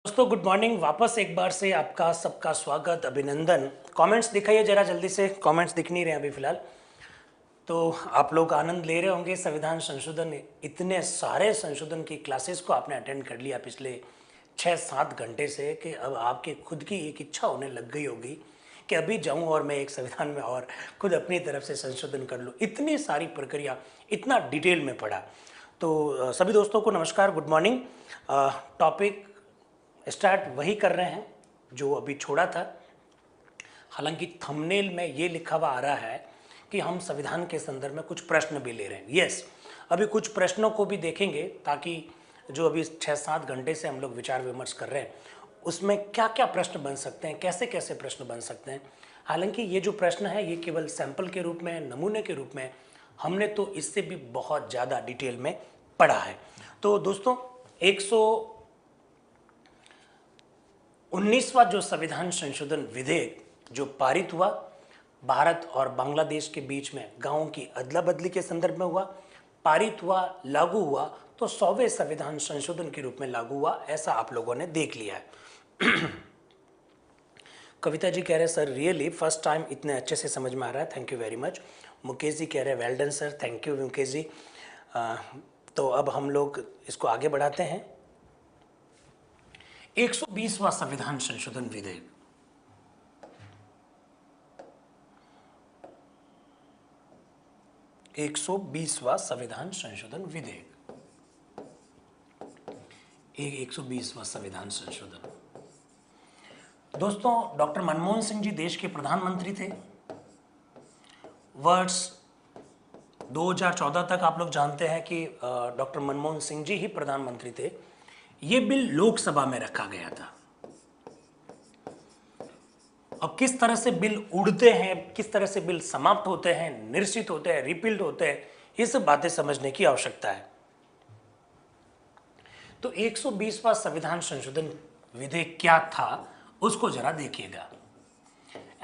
दोस्तों good morning. वापस एक बार से आपका सबका स्वागत, अभिनंदन। कमेंट्स दिखाइए जरा जल्दी से। कमेंट्स दिख नहीं रहे अभी फिलहाल, तो आप लोग आनंद ले रहे होंगे। संविधान संशोधन, इतने सारे संशोधन की क्लासेस को आपने अटेंड कर लिया पिछले 6-7 घंटे से कि अब आपकी खुद की एक इच्छा होने लग गई होगी कि अभी जाऊं और मैं एक संविधान में और खुद अपनी तरफ से संशोधन कर लूं। इतनी सारी प्रक्रिया, इतना डिटेल में पढ़ा। तो सभी दोस्तों को नमस्कार, गुड मॉर्निंग। टॉपिक स्टार्ट वही कर रहे हैं जो अभी छोड़ा था। हालांकि थंबनेल में ये लिखा हुआ आ रहा है कि हम संविधान के संदर्भ में कुछ प्रश्न भी ले रहे हैं। यस, अभी कुछ प्रश्नों को भी देखेंगे ताकि जो अभी 6-7 घंटे से हम लोग विचार विमर्श कर रहे हैं उसमें क्या क्या प्रश्न बन सकते हैं, कैसे कैसे प्रश्न बन सकते हैं। हालांकि ये जो प्रश्न है ये केवल सैंपल के रूप में, नमूने के रूप में, हमने तो इससे भी बहुत ज़्यादा डिटेल में पढ़ा है। तो दोस्तों 119वां जो संविधान संशोधन विधेयक जो पारित हुआ, भारत और बांग्लादेश के बीच में गांवों की अदला बदली के संदर्भ में हुआ, पारित हुआ, लागू हुआ, तो 100वें संविधान संशोधन के रूप में लागू हुआ, ऐसा आप लोगों ने देख लिया है। कविता जी कह रहे हैं सर रियली फर्स्ट टाइम इतने अच्छे से समझ में आ रहा है, thank you very much. Mukesh ji कह रहे हैं well done sir, thank you Mukesh ji. तो अब हम लोग इसको आगे बढ़ाते हैं। 120वां संविधान संशोधन विधेयक, एक 120वां संविधान संशोधन विधेयक, 120वां संविधान संशोधन। दोस्तों डॉक्टर मनमोहन सिंह जी देश के प्रधानमंत्री थे। वर्ष 2014 तक आप लोग जानते हैं कि डॉक्टर मनमोहन सिंह जी ही प्रधानमंत्री थे। ये बिल लोकसभा में रखा गया था। अब किस तरह से बिल उड़ते हैं, किस तरह से बिल समाप्त होते हैं, निरसित होते हैं, रिपील्ड होते हैं, ये सब बातें समझने की आवश्यकता है। तो 120वां संविधान संशोधन विधेयक क्या था उसको जरा देखिएगा।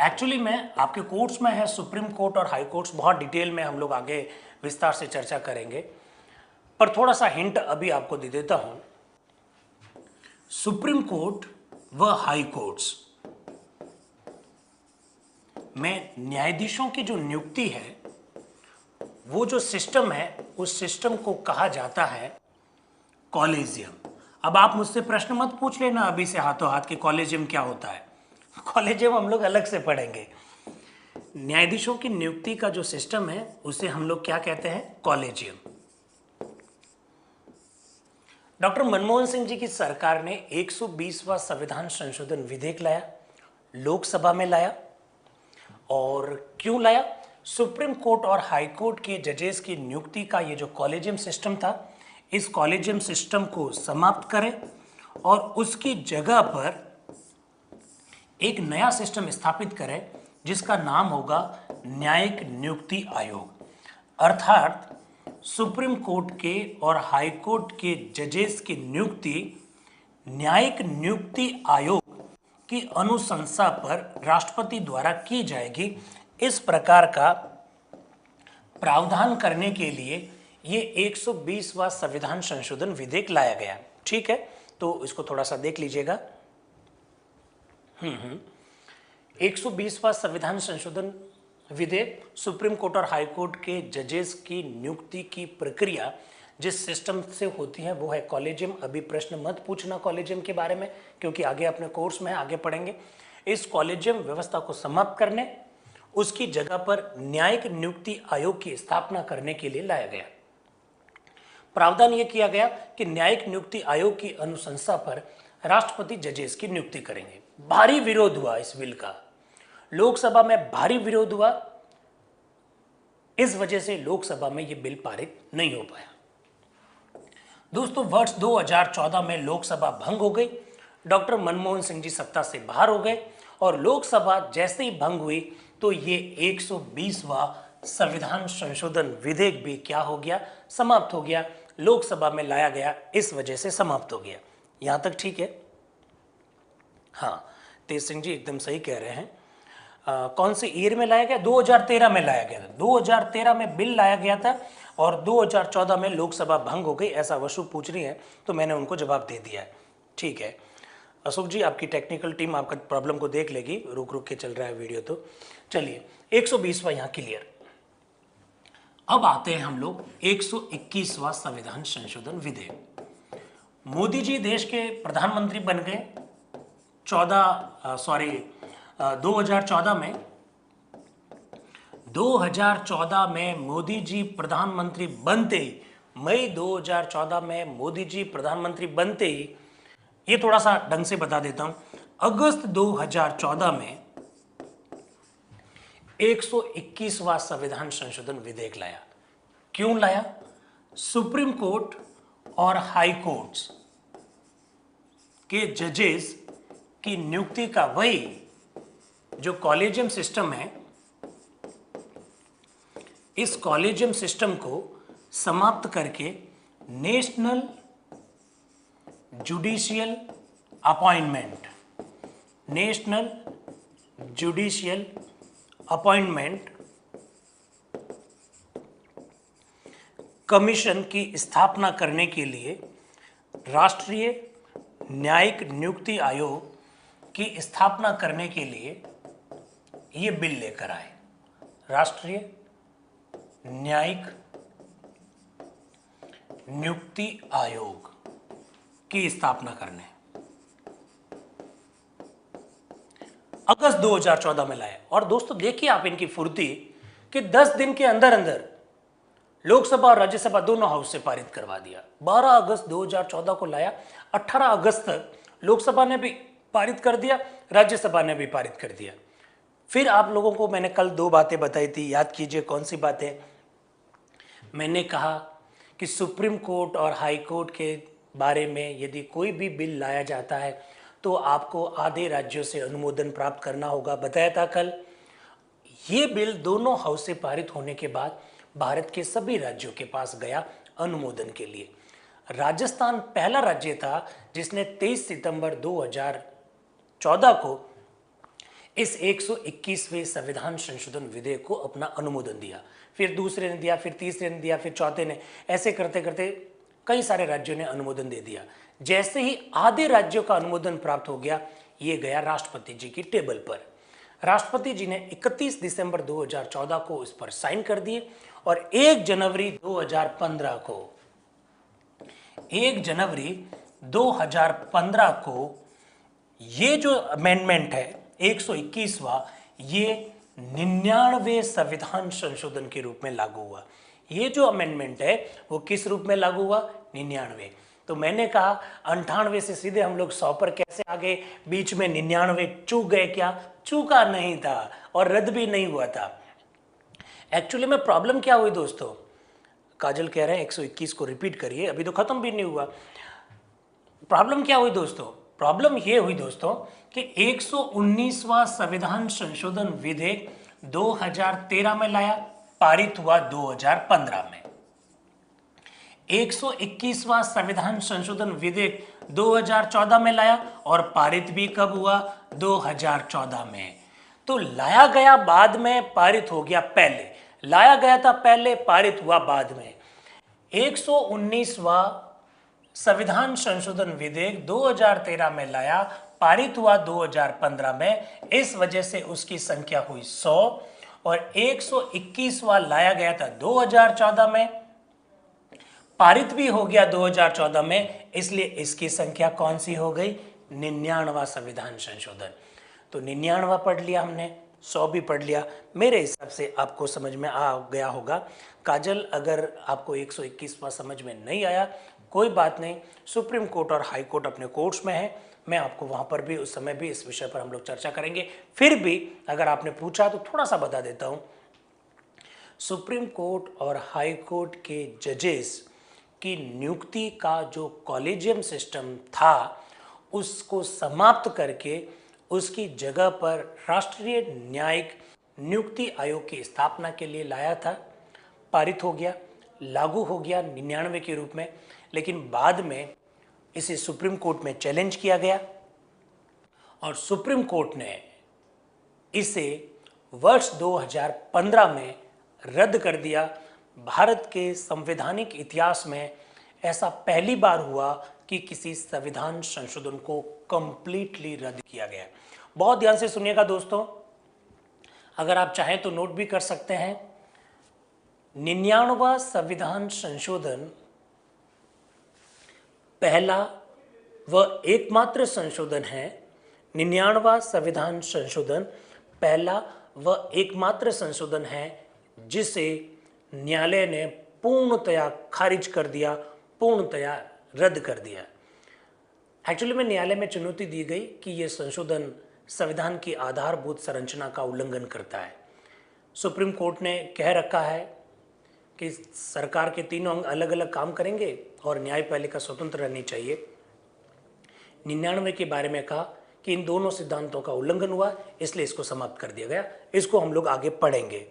एक्चुअली में आपके कोर्ट्स में है, सुप्रीम कोर्ट और हाई कोर्ट्स, बहुत डिटेल में हम लोग आगे विस्तार से चर्चा करेंगे, पर थोड़ा सा हिंट अभी आपको दे देता हूं। सुप्रीम कोर्ट व हाई कोर्ट्स में न्यायाधीशों की जो नियुक्ति है, वो जो सिस्टम है, उस सिस्टम को कहा जाता है कॉलेजियम। अब आप मुझसे प्रश्न मत पूछ लेना अभी से हाथों हाथ कि कॉलेजियम क्या होता है। कॉलेजियम हम लोग अलग से पढ़ेंगे। न्यायाधीशों की नियुक्ति का जो सिस्टम है उसे हम लोग क्या कहते हैं, कॉलेजियम। डॉक्टर मनमोहन सिंह जी की सरकार ने 120वां संविधान संशोधन विधेयक लाया, लोकसभा में लाया। और क्यों लाया? सुप्रीम कोर्ट और हाई कोर्ट के जजेस की नियुक्ति का ये जो कॉलेजियम सिस्टम था, इस कॉलेजियम सिस्टम को समाप्त करें और उसकी जगह पर एक नया सिस्टम स्थापित करें जिसका नाम होगा न्यायिक नियुक्ति आयोग। अर्थात सुप्रीम कोर्ट के और हाई कोर्ट के जजेस की नियुक्ति न्यायिक नियुक्ति आयोग की अनुशंसा पर राष्ट्रपति द्वारा की जाएगी। इस प्रकार का प्रावधान करने के लिए ये 120वां संविधान संशोधन विधेयक लाया गया। ठीक है, तो इसको थोड़ा सा देख लीजिएगा। 120वां संविधान संशोधन विधेयक सुप्रीम कोर्ट और हाई कोर्ट के जजेस की नियुक्ति की प्रक्रिया जिस सिस्टम से होती है वो है कॉलेजियम। अभी प्रश्न मत पूछना कॉलेजियम के बारे में, क्योंकि आगे अपने कोर्स में आगे पढ़ेंगे। इस कॉलेजियम व्यवस्था को समाप्त करने, उसकी जगह पर न्यायिक नियुक्ति आयोग की स्थापना करने के लिए लाया गया। प्रावधान यह किया गया कि न्यायिक नियुक्ति आयोग की अनुशंसा पर राष्ट्रपति जजेस की नियुक्ति करेंगे। भारी विरोध हुआ इस बिल का, लोकसभा में भारी विरोध हुआ। इस वजह से लोकसभा में यह बिल पारित नहीं हो पाया। दोस्तों वर्ष 2014 में लोकसभा भंग हो गई, डॉक्टर मनमोहन सिंह जी सत्ता से बाहर हो गए और लोकसभा जैसे ही भंग हुई तो ये 120वां संविधान संशोधन विधेयक भी क्या हो गया, समाप्त हो गया। लोकसभा में लाया गया, इस वजह से समाप्त हो गया। यहां तक ठीक है? हाँ, तेज सिंह जी एकदम सही कह रहे हैं। कौन से ईयर में लाया गया? 2013 में लाया गया था। 2013 में बिल लाया गया था और 2014 में लोकसभा भंग हो गई, ऐसा वसु पूछ रही है, तो मैंने उनको जवाब दे दिया है। ठीक है, अशोक जी, आपकी टेक्निकल टीम आपका प्रॉब्लम को देख लेगी, रुक रुक के चल रहा है वीडियो। तो चलिए, 120वां यहाँ क्लियर। अब आते हैं हम लोग 121वां संविधान संशोधन विधेयक। मोदी जी देश के प्रधानमंत्री बन गए 2014 में। 2014 में मोदी जी प्रधानमंत्री बनते ही, मई 2014 में मोदी जी प्रधानमंत्री बनते ही, ये थोड़ा सा ढंग से बता देता हूं, अगस्त 2014 में 121वां संविधान संशोधन विधेयक लाया। क्यों लाया? सुप्रीम कोर्ट और हाई कोर्ट्स के जजेस की नियुक्ति का, वही जो कॉलेजियम सिस्टम है, इस कॉलेजियम सिस्टम को समाप्त करके नेशनल जुडिशियल अपॉइंटमेंट कमीशन की स्थापना करने के लिए राष्ट्रीय न्यायिक नियुक्ति आयोग की स्थापना करने के लिए ये बिल लेकर आए। राष्ट्रीय न्यायिक नियुक्ति आयोग की स्थापना करने अगस्त 2014 में लाए। और दोस्तों देखिए आप इनकी फुर्ती कि 10 दिन के अंदर अंदर लोकसभा और राज्यसभा दोनों हाउस से पारित करवा दिया। 12 अगस्त 2014 को लाया, 18 अगस्त तक लोकसभा ने भी पारित कर दिया, राज्यसभा ने भी पारित कर दिया। फिर आप लोगों को मैंने कल 2 बातें बताई थी, याद कीजिए कौन सी बातें। मैंने कहा कि सुप्रीम कोर्ट और हाई कोर्ट के बारे में यदि कोई भी बिल लाया जाता है तो आपको आधे राज्यों से अनुमोदन प्राप्त करना होगा, बताया था कल। ये बिल दोनों हाउस से पारित होने के बाद भारत के सभी राज्यों के पास गया अनुमोदन के लिए। राजस्थान पहला राज्य था जिसने 23 सितंबर 2014 को इस 121वें संविधान संशोधन विधेयक को अपना अनुमोदन दिया। फिर दूसरे ने दिया, फिर तीसरे ने दिया, फिर चौथे ने, ऐसे करते करते कई सारे राज्यों ने अनुमोदन दे दिया। जैसे ही आधे राज्यों का अनुमोदन प्राप्त हो गया, ये गया राष्ट्रपति जी की टेबल पर। राष्ट्रपति जी ने 31 दिसंबर 2014 को इस पर साइन कर दिए और 1 जनवरी 2015 को ये जो अमेंडमेंट है 121वां, ये 99वें संविधान संशोधन के रूप में लागू हुआ। ये जो अमेंडमेंट है वो किस रूप में लागू हुआ? 99। तो मैंने कहा 98 से सीधे हम लोग 100 पर कैसे आ गए? बीच में 99 चूक गए क्या? चूका नहीं था और रद्द भी नहीं हुआ था। एक्चुअली में प्रॉब्लम क्या हुई दोस्तों? काजल कह रहे हैं 121 को रिपीट करिए, अभी तो खत्म भी नहीं हुआ। प्रॉब्लम क्या हुई दोस्तों? प्रॉब्लम ये हुई दोस्तों कि 119वां संविधान संशोधन विधेयक 2013 में लाया, पारित हुआ 2015 में। 121वां संविधान संशोधन विधेयक 2014 में लाया और पारित भी कब हुआ? 2014 में। तो लाया गया बाद में, पारित हो गया पहले। लाया गया था पहले, पारित हुआ बाद में। 119वां संविधान संशोधन विधेयक 2013 में लाया, पारित हुआ 2015 में। इस वजह से उसकी संख्या हुई 100 और 121वां लाया गया था 2014 में, पारित भी हो गया 2014 में, इसलिए इसकी संख्या कौन सी हो गई? 99वां संविधान संशोधन। तो 99वां पढ़ लिया हमने, 100 भी पढ़ लिया। मेरे हिसाब से आपको समझ में आ गया होगा। काजल, अगर आपको 121वां समझ में नहीं आया कोई बात नहीं, सुप्रीम कोर्ट और हाई कोर्ट अपने कोर्ट्स में है, मैं आपको वहां पर भी उस समय भी इस विषय पर हम लोग चर्चा करेंगे। फिर भी अगर आपने पूछा तो थोड़ा सा बता देता हूं। सुप्रीम कोर्ट और हाई कोर्ट के जजेस की नियुक्ति का जो कॉलेजियम सिस्टम था उसको समाप्त करके उसकी जगह पर राष्ट्रीय न्यायिक नियुक्ति आयोग की स्थापना के लिए लाया था। पारित हो गया, लागू हो गया 99 के रूप में, लेकिन बाद में इसे सुप्रीम कोर्ट में चैलेंज किया गया और सुप्रीम कोर्ट ने इसे वर्ष 2015 में रद्द कर दिया। भारत के संवैधानिक इतिहास में ऐसा पहली बार हुआ कि किसी संविधान संशोधन को कंप्लीटली रद्द किया गया। बहुत ध्यान से सुनिएगा दोस्तों, अगर आप चाहें तो नोट भी कर सकते हैं। 99वां संविधान संशोधन पहला व एकमात्र संशोधन है। 99वां संविधान संशोधन पहला व एकमात्र संशोधन है जिसे न्यायालय ने पूर्णतया खारिज कर दिया, पूर्णतया रद्द कर दिया। एक्चुअली में न्यायालय में चुनौती दी गई कि यह संशोधन संविधान की आधारभूत संरचना का उल्लंघन करता है। सुप्रीम कोर्ट ने कह रखा है कि सरकार के तीनों अंग अलग अलग काम करेंगे और न्यायपालिका स्वतंत्र रहनी चाहिए। 99 के बारे में कहा कि इन दोनों सिद्धांतों का उल्लंघन हुआ, इसलिए इसको समाप्त कर दिया गया। इसको हम लोग आगे पढ़ेंगे।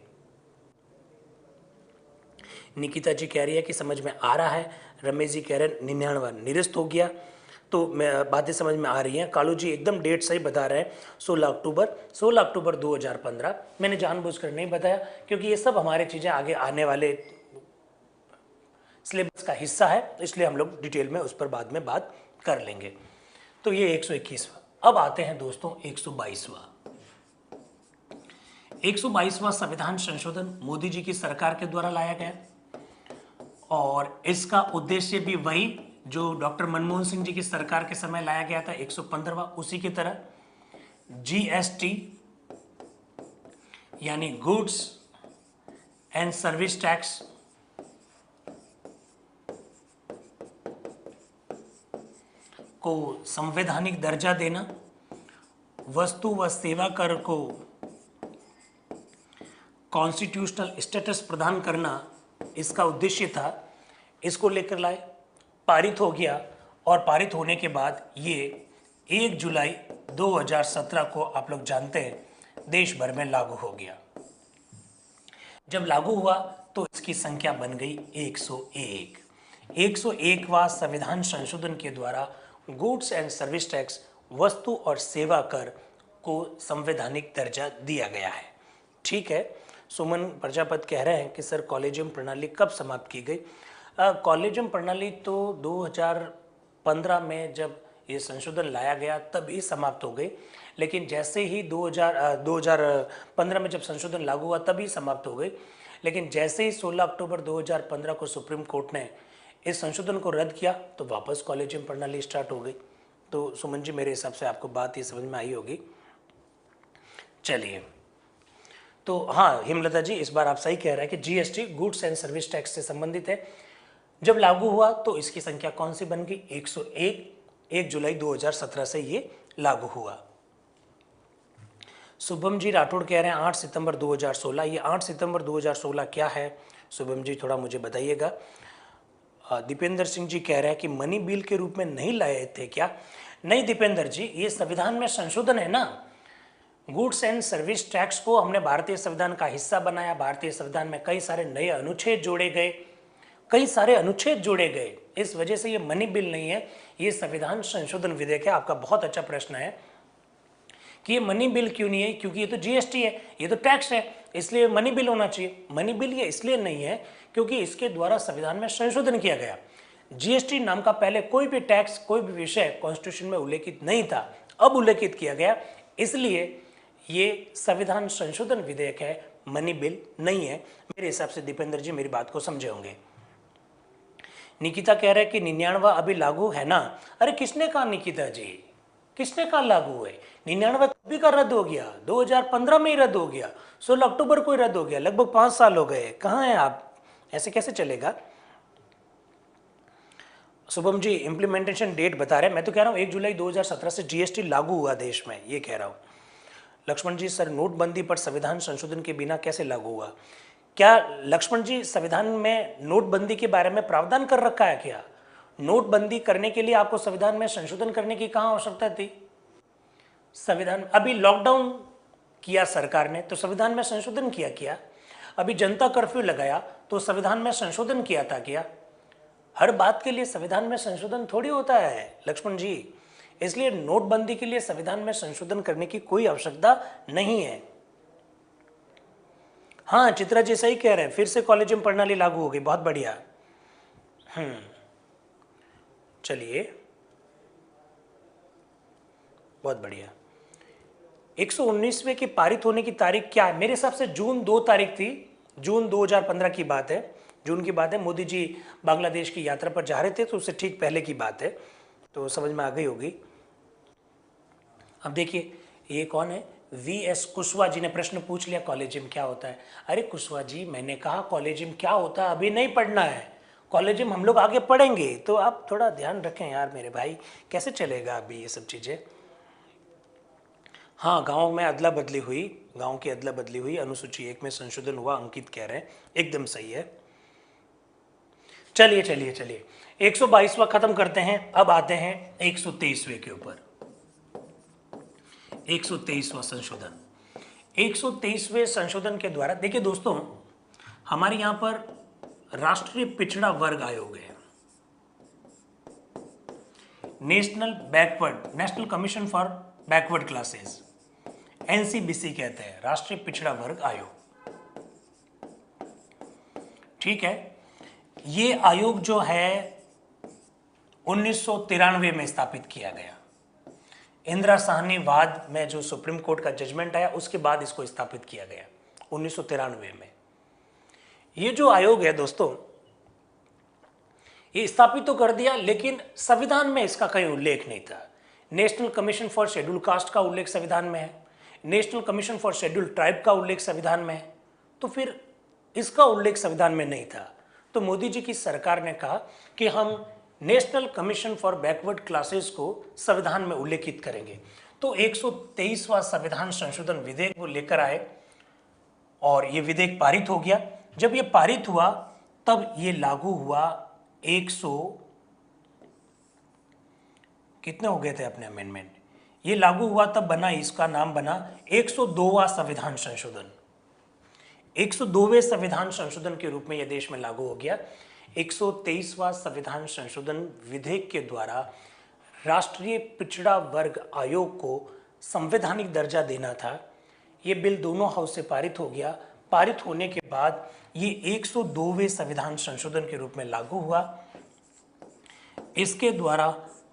निकिता जी कह रही है कि समझ में आ रहा है। रमेश जी कह रहे हैं 99 निरस्त हो गया। तो बातें समझ में आ रही हैं। कालू जी एकदम डेट सही बता रहे हैं, 16 अक्टूबर 2015। मैंने जानबूझकर नहीं बताया क्योंकि ये सब हमारे चीज़ें आगे आने वाले सिलेबस का हिस्सा है, इसलिए हम लोग डिटेल में उस पर बाद में बात कर लेंगे। तो ये 121वां। अब आते हैं दोस्तों 122वां संविधान संशोधन मोदी जी की सरकार के द्वारा लाया गया और इसका उद्देश्य भी वही जो डॉक्टर मनमोहन सिंह जी की सरकार के समय लाया गया था, 115वां। उसी की तरह जीएसटी यानी गुड्स एंड सर्विस टैक्स को संवैधानिक दर्जा देना, वस्तु व सेवा कर को कॉन्स्टिट्यूशनल स्टेटस प्रदान करना इसका उद्देश्य था। इसको लेकर लाए, पारित हो गया और पारित होने के बाद ये 1 जुलाई 2017 को आप लोग जानते हैं देश भर में लागू हो गया। जब लागू हुआ तो इसकी संख्या बन गई 101। 101वां संविधान संशोधन के द्वारा गुड्स एंड सर्विस टैक्स, वस्तु और सेवा कर को संवैधानिक दर्जा दिया गया है। ठीक है। सुमन प्रजापति कह रहे हैं कि सर कॉलेजियम प्रणाली कब समाप्त की गई? कॉलेजियम प्रणाली तो 2015 में जब ये संशोधन लाया गया तब ही समाप्त हो गई, लेकिन जैसे ही 2015 में जब संशोधन लागू हुआ तभी समाप्त हो गई। लेकिन जैसे ही 16 अक्टूबर 2015 को सुप्रीम कोर्ट ने इस संशोधन को रद्द किया तो वापस कॉलेजियम प्रणाली स्टार्ट हो गई। तो सुमन जी मेरे हिसाब से आपको बात ये समझ में आई होगी। चलिए, तो हाँ हिमलता जी इस बार आप सही कह रहे हैं कि GST goods and service tax से संबंधित है। जब लागू हुआ तो इसकी संख्या कौन सी बन गई? 101। 1 जुलाई 2017 से ये लागू हुआ। शुभम जी राठौड़ कह रहे हैं 8 सितंबर 2016। ये 8 सितंबर 2016 क्या है शुभम जी, थोड़ा मुझे बताइएगा। दीपेंद्र सिंह जी कह रहे हैं कि मनी बिल के रूप में नहीं लाए थे क्या? नहीं दीपेंद्र जी, ये संविधान में संशोधन है ना। गुड्स एंड सर्विस टैक्स को हमने भारतीय संविधान का हिस्सा बनाया। भारतीय संविधान में कई सारे नए अनुच्छेद जोड़े गए, इस वजह से ये मनी बिल नहीं है, ये संविधान संशोधन विधेयक है। आपका बहुत अच्छा प्रश्न है कि ये मनी बिल क्यों नहीं है, क्योंकि ये तो जीएसटी है, ये तो टैक्स है, इसलिए मनी बिल होना चाहिए। मनी बिल ये इसलिए नहीं है क्योंकि इसके द्वारा संविधान में संशोधन किया गया। जीएसटी नाम का पहले कोई भी टैक्स, कोई भी विषय कॉन्स्टिट्यूशन में उल्लेखित नहीं था, अब उल्लेखित किया गया, इसलिए ये संविधान संशोधन विधेयक है, मनी बिल नहीं है। मेरे हिसाब से दीपेंद्र जी मेरी बात को समझे होंगे। निकिता कह रहे हैं कि 99वां अभी लागू है ना। अरे किसने कहा निकिता जी, किसने कहा लागू है? 99 कभी का रद्द हो गया? 2015 में ही रद्द हो गया, 16 अक्टूबर को ही रद्द हो गया। लगभग 5 साल हो गए। कहाँ हैं आप? ऐसे कैसे चलेगा? शुभम जी इंप्लीमेंटेशन डेट बता रहे हैं, मैं तो कह रहा हूँ 1 जुलाई 2017 से जीएसटी लागू हुआ देश में, ये कह रहा हूँ। लक्ष्मण जी सर नोटबंदी पर संविधान संशोधन के बिना कैसे लागू हुआ? क्या लक्ष्मण जी संविधान में नोटबंदी के बारे में प्रावधान कर रखा है क्या? नोटबंदी करने के लिए आपको संविधान में संशोधन करने की कहाँ आवश्यकता थी? संविधान अभी लॉकडाउन किया सरकार ने तो संविधान में संशोधन किया क्या? अभी जनता कर्फ्यू लगाया तो संविधान में संशोधन किया था क्या? हर बात के लिए संविधान में संशोधन थोड़ी होता है लक्ष्मण जी, इसलिए नोटबंदी के लिए संविधान में संशोधन करने की कोई आवश्यकता नहीं है। हाँ चित्रा जी सही कह रहे हैं, फिर से कॉलेजियम प्रणाली लागू हो गई, बहुत बढ़िया। चलिए बहुत बढ़िया। 119वें के पारित होने की तारीख क्या है? मेरे हिसाब से जून 2 तारीख थी, जून 2015 की बात है, जून की बात है। मोदी जी बांग्लादेश की यात्रा पर जा रहे थे, तो उससे ठीक पहले की बात है, तो समझ में आ गई होगी। अब देखिए ये कौन है, VS कुशवाहा जी ने प्रश्न पूछ लिया, कॉलेजियम क्या होता है? अरे कुशवाहा जी, मैंने कहा कॉलेजियम क्या होता है अभी नहीं पढ़ना है, कॉलेजियम हम लोग आगे पढ़ेंगे, तो आप थोड़ा ध्यान रखें यार मेरे भाई, कैसे चलेगा अभी ये सब चीज़ें। हाँ, गांव में अदला बदली हुई, गांव की अदला बदली हुई, अनुसूची 1 में संशोधन हुआ, अंकित कह रहे हैं, एकदम सही है। चलिए चलिए चलिए, 122वां खत्म करते हैं, अब आते हैं 123वें के ऊपर। 123वां संशोधन, 123वें संशोधन के द्वारा, देखिए दोस्तों, हमारे यहां पर राष्ट्रीय पिछड़ा वर्ग आयोग है, national commission for backward classes, NCBC कहते हैं, राष्ट्रीय पिछड़ा वर्ग आयोग। ठीक है, ये आयोग जो है 1993 में स्थापित किया गया, इंदिरा साहनी वाद में जो सुप्रीम कोर्ट का जजमेंट आया उसके बाद इसको स्थापित किया गया 1993 में। ये जो आयोग है दोस्तों, ये स्थापित तो कर दिया, लेकिन संविधान में इसका कहीं उल्लेख नहीं था। National commission for schedule caste का उल्लेख संविधान में है, national commission for schedule tribe का उल्लेख संविधान में है, तो फिर इसका उल्लेख संविधान में नहीं था। तो मोदी जी की सरकार ने कहा कि हम national commission for backward classes को संविधान में उल्लेखित करेंगे। तो 123वां संविधान संशोधन विधेयक वो लेकर आए और ये विधेयक पारित हो गया। जब ये पारित हुआ तब ये लागू हुआ 100 कितने हो गए थे अपने अमेंडमेंट, ये लागू हुआ तब बना, इसका नाम बना 102वां संविधान संशोधन। 102वें संविधान संशोधन के रूप में यह देश में लागू हो गया। 123वां संविधान संशोधन विधेयक के द्वारा राष्ट्रीय पिछड़ा वर्ग आयोग को संवैधानिक दर्जा देना था। ये बिल दोनों हाउस से पारित हो गया। पारित होने के बाद ये 102वें संविधान संशोधन के रूप में लागू हुआ। इसके द्वारा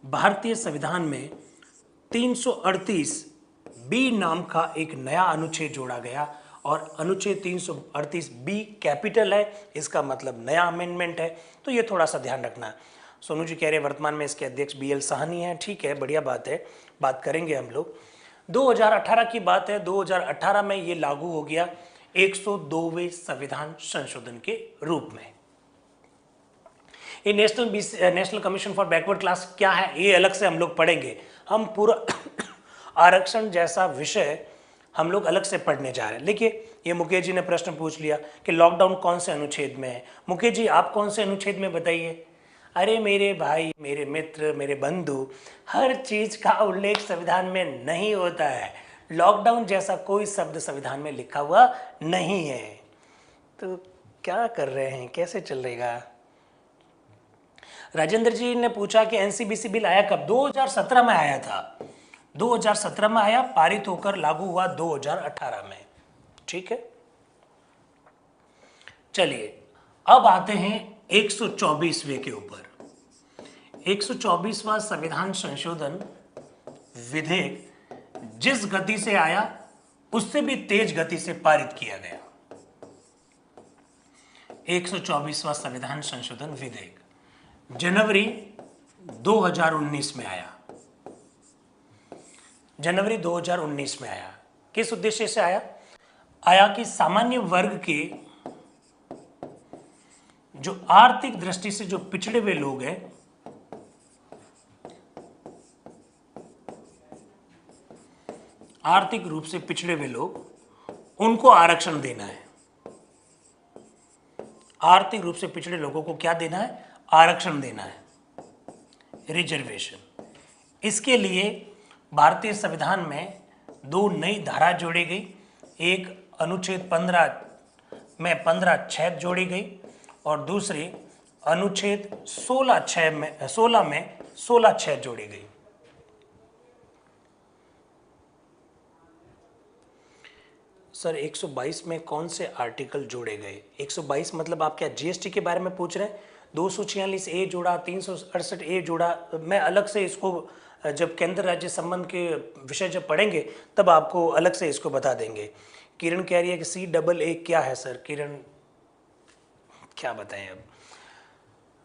भारतीय संविधान में 338 बी नाम का एक नया अनुच्छेद जोड़ा गया और अनुच्छेद 338 बी कैपिटल है, इसका मतलब नया अमेंडमेंट है, तो ये थोड़ा सा ध्यान रखना। सोनू जी कह रहे हैं वर्तमान में इसके अध्यक्ष BL साहनी हैं, ठीक है, बढ़िया बात है, बात करेंगे हम लोग। 2018 की बात है, 2018 में ये लागू हो गया 102वें संविधान संशोधन के रूप में। ये national commission for backward class क्या है ये अलग से हम लोग पढ़ेंगे। हम पूरा आरक्षण जैसा विषय हम लोग अलग से पढ़ने जा रहे हैं। देखिए ये मुकेश जी ने प्रश्न पूछ लिया कि लॉकडाउन कौन से अनुच्छेद में है। मुकेश जी आप कौन से अनुच्छेद में बताइए। अरे मेरे भाई, मेरे मित्र, मेरे बंधु, हर चीज का उल्लेख संविधान में नहीं होता है। लॉकडाउन जैसा कोई शब्द संविधान में लिखा हुआ नहीं है। तो क्या कर रहे हैं, कैसे चलेगा। राजेंद्र जी ने पूछा कि NCBC बिल आया कब। 2017 में आया था, 2017 में आया, पारित होकर लागू हुआ 2018 में। ठीक है, चलिए अब आते हैं 124वें के ऊपर। 124वां संविधान संशोधन विधेयक जिस गति से आया उससे भी तेज गति से पारित किया गया। 124वां संविधान संशोधन विधेयक जनवरी 2019 में आया, जनवरी 2019 में आया। किस उद्देश्य से आया? आया कि सामान्य वर्ग के जो आर्थिक दृष्टि से जो पिछड़े हुए लोग हैं, आर्थिक रूप से पिछड़े हुए लोग, उनको आरक्षण देना है। आर्थिक रूप से पिछड़े लोगों को क्या देना है? आरक्षण देना है, रिजर्वेशन। इसके लिए भारतीय संविधान में दो नई धारा जोड़ी गई। एक अनुच्छेद 15 में 15(6) जोड़ी गई और दूसरी अनुच्छेद 16(6) में 16(6) जोड़ी गई। सर 122 में कौन से आर्टिकल जोड़े गए? 122 मतलब आप क्या GST के बारे में पूछ रहे हैं? 246A जोड़ा, 368A जोड़ा, मैं अलग से इसको जब केंद्र राज्य संबंध के विषय जब पढ़ेंगे तब आपको अलग से इसको बता देंगे। किरण कह रही है कि CAA क्या है सर? किरण क्या बताएं अब।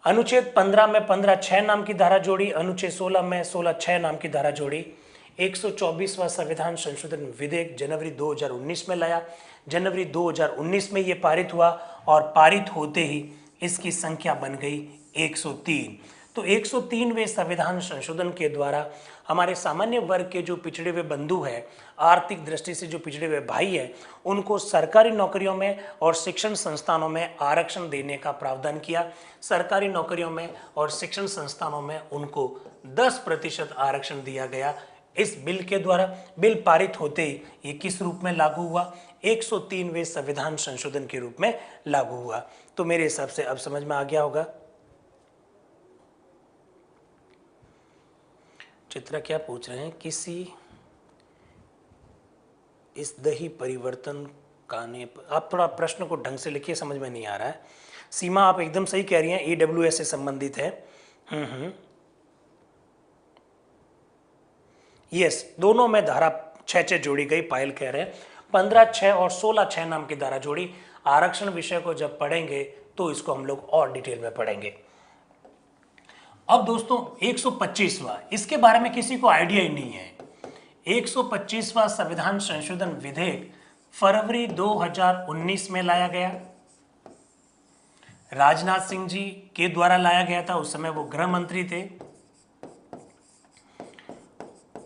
अनुच्छेद 15 में 15(6) नाम की धारा जोड़ी, अनुच्छेद 16 में 16(6) नाम की धारा जोड़ी। 124वां संविधान संशोधन विधेयक जनवरी 2019 में लाया। जनवरी 2019 में ये पारित हुआ और पारित होते ही इसकी संख्या बन गई 103। तो 103वें संविधान संशोधन के द्वारा हमारे सामान्य वर्ग के जो पिछड़े हुए बंधु हैं, आर्थिक दृष्टि से जो पिछड़े हुए भाई हैं, उनको सरकारी नौकरियों में और शिक्षण संस्थानों में आरक्षण देने का प्रावधान किया। सरकारी नौकरियों में और शिक्षण संस्थानों में उनको 10% आरक्षण दिया गया इस बिल के द्वारा। बिल पारित होते ही ये किस रूप में लागू हुआ? 103वें संविधान संशोधन के रूप में लागू हुआ। तो मेरे हिसाब से अब समझ में आ गया होगा। चित्रा क्या पूछ रहे हैं? किसी इस दही परिवर्तन काने पर, आप थोड़ा प्रश्न को ढंग से लिखिए, समझ में नहीं आ रहा है। सीमा आप एकदम सही कह रही हैं, EWS से संबंधित है। यस, दोनों में धारा 6 जोड़ी गई, पायल कह रहे हैं। 15(6) और 16(6) नाम की धारा जोड़ी। आरक्षण विषय को जब पढ़ेंगे तो इसको हम लोग और डिटेल में पढ़ेंगे। अब दोस्तों 125वां, इसके बारे में किसी को आइडिया ही नहीं है। 125वां संविधान संशोधन विधेयक फरवरी 2019 में लाया गया। राजनाथ सिंह जी के द्वारा लाया गया था, उस समय वो गृह मंत्री थे।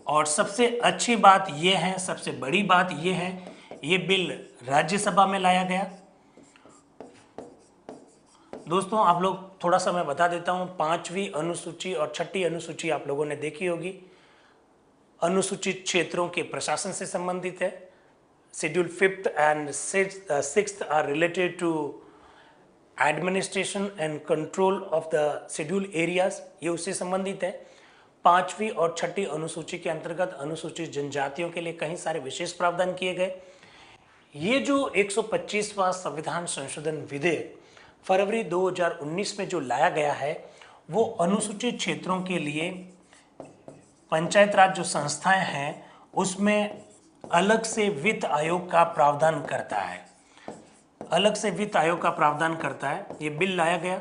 और सबसे अच्छी बात यह है, सबसे बड़ी बात यह है, ये बिल राज्यसभा में लाया गया। दोस्तों आप लोग थोड़ा सा मैं बता देता हूं, 5वीं अनुसूची और 6ठी अनुसूची आप लोगों ने देखी होगी। अनुसूचित क्षेत्रों के प्रशासन से संबंधित है। Schedule 5th and 6th are related to administration and control of the schedule areas, ये उससे संबंधित है। 5वीं और 6ठी अनुसूची के अंतर्गत अनुसूचित जनजातियों के लिए कई सारे विशेष प्रावधान किए गए। ये जो 125वां संविधान संशोधन विधेयक फरवरी 2019 में जो लाया गया है, वो अनुसूचित क्षेत्रों के लिए पंचायत राज जो संस्थाएं हैं उसमें अलग से वित्त आयोग का प्रावधान करता है। अलग से वित्त आयोग का प्रावधान करता है। ये बिल लाया गया,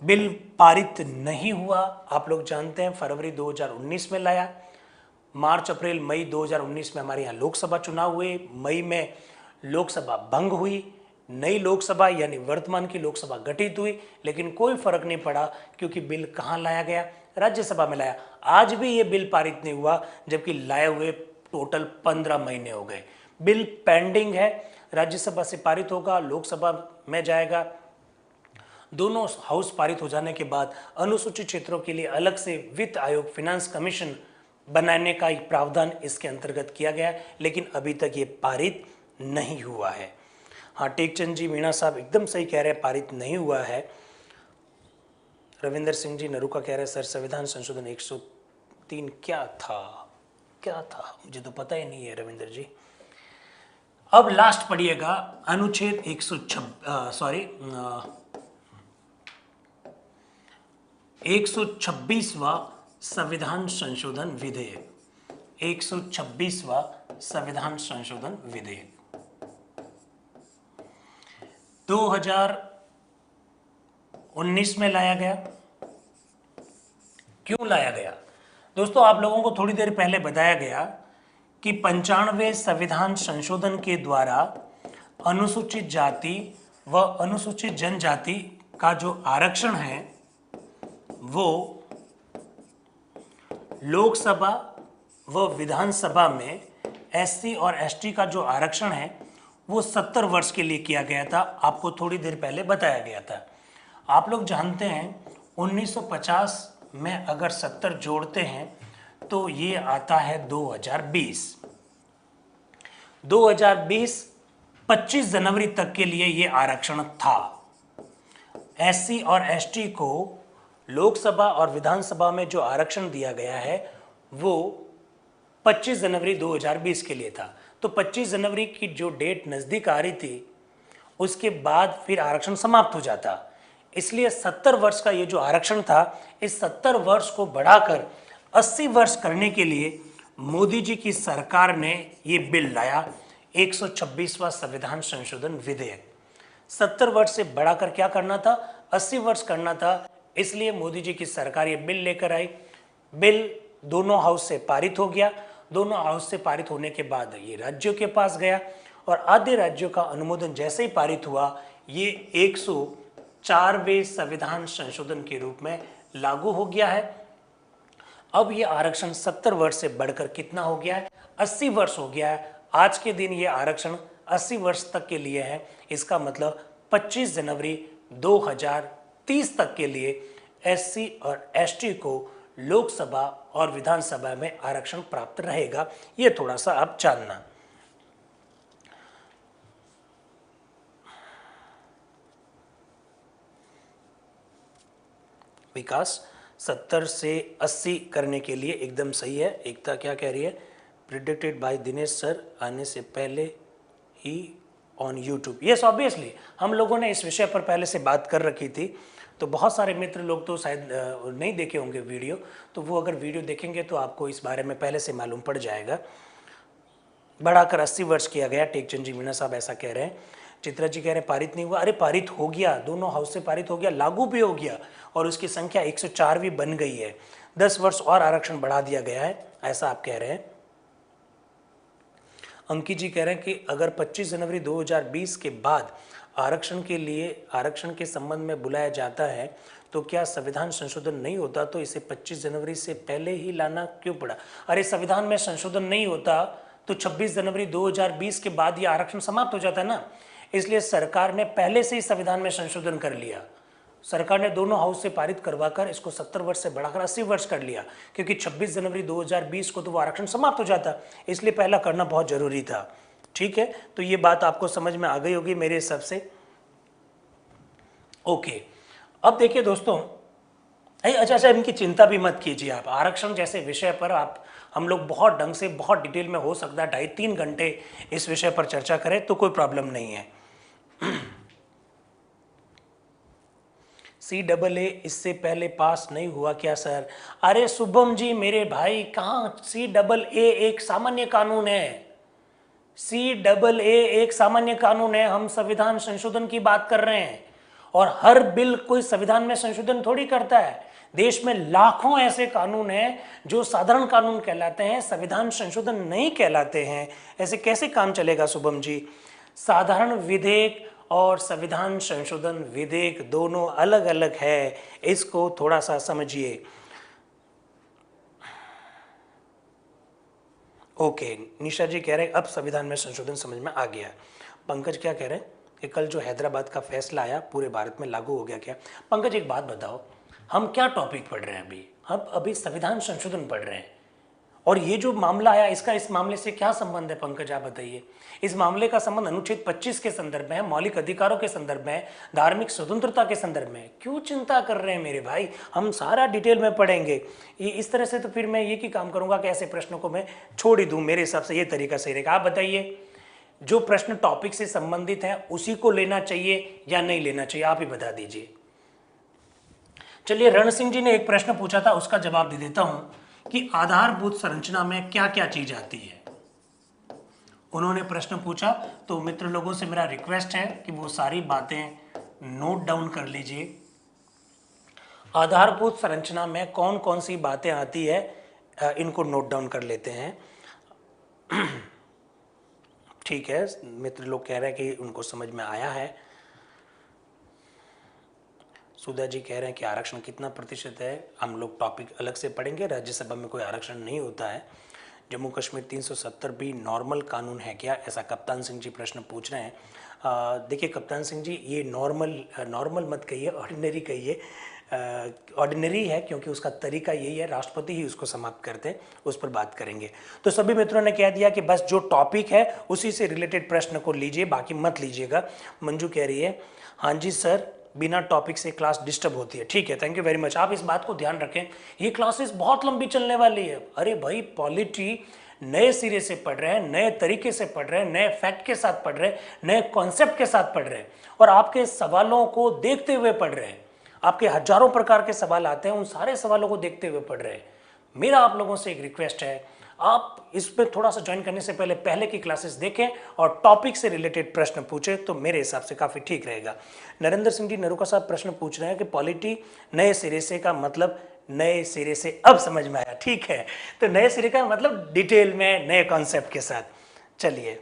बिल पारित नहीं हुआ। आप लोग जानते हैं फरवरी 2019 में लाया। मार्च अप्रैल मई 2019 में हमारे यहाँ लोकसभा चुनाव हुए। मई में लोकसभा भंग हुई, नई लोकसभा यानी वर्तमान की लोकसभा गठित हुई, लेकिन कोई फर्क नहीं पड़ा क्योंकि बिल कहाँ लाया गया? राज्यसभा में लाया। आज भी ये बिल पारित नहीं हुआ, जबकि लाए हुए टोटल 15 महीने हो गए। बिल पेंडिंग है, राज्यसभा से पारित होगा, लोकसभा में जाएगा। दोनों हाउस पारित हो जाने के बाद अनुसूचित क्षेत्रों के लिए अलग से वित्त आयोग, फिनेंस कमीशन बनाने का एक प्रावधान इसके अंतर्गत किया गया है, लेकिन अभी तक ये पारित नहीं हुआ है। हाँ, टेकचंद जी, मीणा साहब एकदम सही कह रहे हैं, पारित नहीं हुआ है। रविंदर सिंह जी नरूका कह रहे हैं सर संविधान संशोधन 103 क्या था? मुझे तो पता ही नहीं है रविंदर जी। अब लास्ट पढ़िएगा, अनुच्छेद 126वां संविधान संशोधन विधेयक। 126वां संविधान संशोधन विधेयक 2019 में लाया गया। क्यों लाया गया? दोस्तों आप लोगों को थोड़ी देर पहले बताया गया कि 95वें संविधान संशोधन के द्वारा अनुसूचित जाति व अनुसूचित जनजाति का जो आरक्षण है वो लोकसभा व विधानसभा में SC और ST का जो आरक्षण है वो 70 वर्ष के लिए किया गया था। आपको थोड़ी देर पहले बताया गया था। आप लोग जानते हैं 1950 में अगर 70 जोड़ते हैं तो ये आता है 2020। 25 जनवरी तक के लिए ये आरक्षण था। SC और ST को लोकसभा और विधानसभा में जो आरक्षण दिया गया है वो 25 जनवरी 2020 के लिए था। तो 25 जनवरी की जो डेट नज़दीक आ रही थी उसके बाद फिर आरक्षण समाप्त हो जाता। इसलिए 70 वर्ष का ये जो आरक्षण था, इस 70 वर्ष को बढ़ाकर 80 वर्ष करने के लिए मोदी जी की सरकार ने ये बिल लाया, 126वां संविधान संशोधन विधेयक। 70 वर्ष से बढ़ाकर क्या करना था, 80 वर्ष करना था, इसलिए मोदी जी की सरकार ये बिल लेकर आई। बिल दोनों हाउस से पारित हो गया। दोनों हाउस से पारित होने के बाद ये राज्यों के पास गया और आधे राज्यों का अनुमोदन जैसे ही पारित हुआ, ये 104वें संविधान संशोधन के रूप में लागू हो गया है। अब ये आरक्षण 70 वर्ष से बढ़कर कितना हो गया है, 80 वर्ष हो गया है। आज के दिन ये आरक्षण 80 वर्ष तक के लिए है। इसका मतलब 25 जनवरी 2030 तक के लिए एससी और एसटी को लोकसभा और विधानसभा में आरक्षण प्राप्त रहेगा। ये थोड़ा सा आप जानना। विकास 70 से 80 करने के लिए एकदम सही है। एकता क्या कह रही है, प्रिडिक्टेड बाय दिनेश सर आने से पहले ही ऑन यूट्यूब। यस, ऑब्वियसली हम लोगों ने इस विषय पर पहले से बात कर रखी थी, तो बहुत सारे मित्र लोग तो शायद नहीं देखे होंगे वीडियो, तो वो अगर वीडियो देखेंगे तो आपको इस बारे में पहले से मालूम पड़ जाएगा। बढ़ाकर 80 वर्ष किया गया, टेकचंद जी मीणा साहब ऐसा कह रहे हैं। चित्रा जी कह रहे हैं पारित नहीं हुआ। अरे पारित हो गया, दोनों हाउस से पारित हो गया, लागू भी हो गया और उसकी संख्या 104 बन गई है। 10 वर्ष और आरक्षण बढ़ा दिया गया है, ऐसा आप कह रहे हैं। अंकित जी कह रहे हैं कि अगर 25 जनवरी 2020 के बाद आरक्षण के लिए आरक्षण के संबंध में बुलाया जाता है तो क्या संविधान संशोधन नहीं होता, तो इसे 25 जनवरी से पहले ही लाना क्यों पड़ा। अरे संविधान में संशोधन नहीं होता तो 26 जनवरी 2020 के बाद ये आरक्षण समाप्त हो जाता है ना, इसलिए सरकार ने पहले से ही संविधान में संशोधन कर लिया। सरकार ने दोनों हाउस से पारित करवाकर इसको 70 वर्ष से बढ़ाकर 80 वर्ष कर लिया, क्योंकि 26 जनवरी 2020 को तो वो आरक्षण समाप्त हो जाता, इसलिए पहला करना बहुत जरूरी था। ठीक है, तो ये बात आपको समझ में आ गई होगी मेरे हिसाब से। ओके, अब देखिए दोस्तों, अच्छा, इनकी चिंता भी मत कीजिए आप। आरक्षण जैसे विषय पर हम लोग बहुत ढंग से, बहुत डिटेल में, हो सकता है 2.5-3 घंटे इस विषय पर चर्चा करें, तो कोई प्रॉब्लम नहीं है। CAA इससे पहले पास नहीं हुआ क्या सर। अरे शुभम जी मेरे भाई, कहाँ CAA एक सामान्य कानून है। CAA एक सामान्य कानून है, हम संविधान संशोधन की बात कर रहे हैं और हर बिल कोई संविधान में संशोधन थोड़ी करता है। देश में लाखों ऐसे कानून हैं जो साधारण कानून कहलाते हैं, संविधान संशोधन नहीं कहलाते हैं। ऐसे कैसे काम चलेगा शुभम जी। साधारण विधेयक और संविधान संशोधन विधेयक दोनों अलग अलग है, इसको थोड़ा सा समझिए। ओके, निशा जी कह रहे हैं अब संविधान में संशोधन समझ में आ गया। पंकज क्या कह रहे हैं कि कल जो हैदराबाद का फैसला आया पूरे भारत में लागू हो गया क्या। पंकज एक बात बताओ, हम क्या टॉपिक पढ़ रहे हैं अभी, हम अभी संविधान संशोधन पढ़ रहे हैं और ये जो मामला आया इसका इस मामले से क्या संबंध है पंकज, आप बताइए। इस मामले का संबंध अनुच्छेद 25 के संदर्भ में है, मौलिक अधिकारों के संदर्भ में, धार्मिक स्वतंत्रता के संदर्भ में। क्यों चिंता कर रहे हैं मेरे भाई, हम सारा डिटेल में पढ़ेंगे। ये इस तरह से तो फिर मैं ये की काम करूंगा कि ऐसे प्रश्नों को मैं छोड़ ही दूं। मेरे हिसाब से ये तरीका सही रहेगा। आप बताइए, जो प्रश्न टॉपिक से संबंधित है उसी को लेना चाहिए या नहीं लेना चाहिए, आप ही बता दीजिए। चलिए, रण सिंह जी ने एक प्रश्न पूछा था, उसका जवाब दे देता हूं कि आधारभूत संरचना में क्या क्या चीज आती है। उन्होंने प्रश्न पूछा, तो मित्र लोगों से मेरा रिक्वेस्ट है कि वो सारी बातें नोट डाउन कर लीजिए। आधारभूत संरचना में कौन कौन सी बातें आती है, इनको नोट डाउन कर लेते हैं। ठीक है, मित्र लोग कह रहे हैं कि उनको समझ में आया है। सुधा जी कह रहे हैं कि आरक्षण कितना प्रतिशत है, हम लोग टॉपिक अलग से पढ़ेंगे। राज्यसभा में कोई आरक्षण नहीं होता है। जम्मू कश्मीर 370 भी नॉर्मल कानून है क्या, ऐसा कप्तान सिंह जी प्रश्न पूछ रहे हैं। देखिए कप्तान सिंह जी, ये नॉर्मल मत कहिए, ऑर्डिनरी कहिए। ऑर्डिनरी है क्योंकि उसका तरीका यही है, राष्ट्रपति ही उसको समाप्त करते हैं, उस पर बात करेंगे। तो सभी मित्रों ने कह दिया कि बस जो टॉपिक है उसी से रिलेटेड प्रश्न को लीजिए, बाकी मत लीजिएगा। मंजू कह रही है हाँ जी सर, बिना टॉपिक से क्लास डिस्टर्ब होती है। ठीक है, थैंक यू वेरी मच। आप इस बात को ध्यान रखें, ये क्लासेस बहुत लंबी चलने वाली है। अरे भाई, पॉलिटी नए सिरे से पढ़ रहे हैं, नए तरीके से पढ़ रहे हैं, नए फैक्ट के साथ पढ़ रहे हैं, नए कॉन्सेप्ट के साथ पढ़ रहे हैं और आपके सवालों को देखते हुए पढ़ रहे हैं। आपके हजारों प्रकार के सवाल आते हैं, उन सारे सवालों को देखते हुए पढ़ रहे हैं। मेरा आप लोगों से एक रिक्वेस्ट है, आप इस पे थोड़ा सा ज्वाइन करने से पहले की क्लासेस देखें और टॉपिक से रिलेटेड प्रश्न पूछें, तो मेरे हिसाब से काफ़ी ठीक रहेगा। नरेंद्र सिंह जी नरूका साहब प्रश्न पूछ रहे हैं कि पॉलिटी नए सिरे से का मतलब नए सिरे से, अब समझ में आया, ठीक है। तो नए सिरे का मतलब डिटेल में नए कॉन्सेप्ट के साथ। चलिए,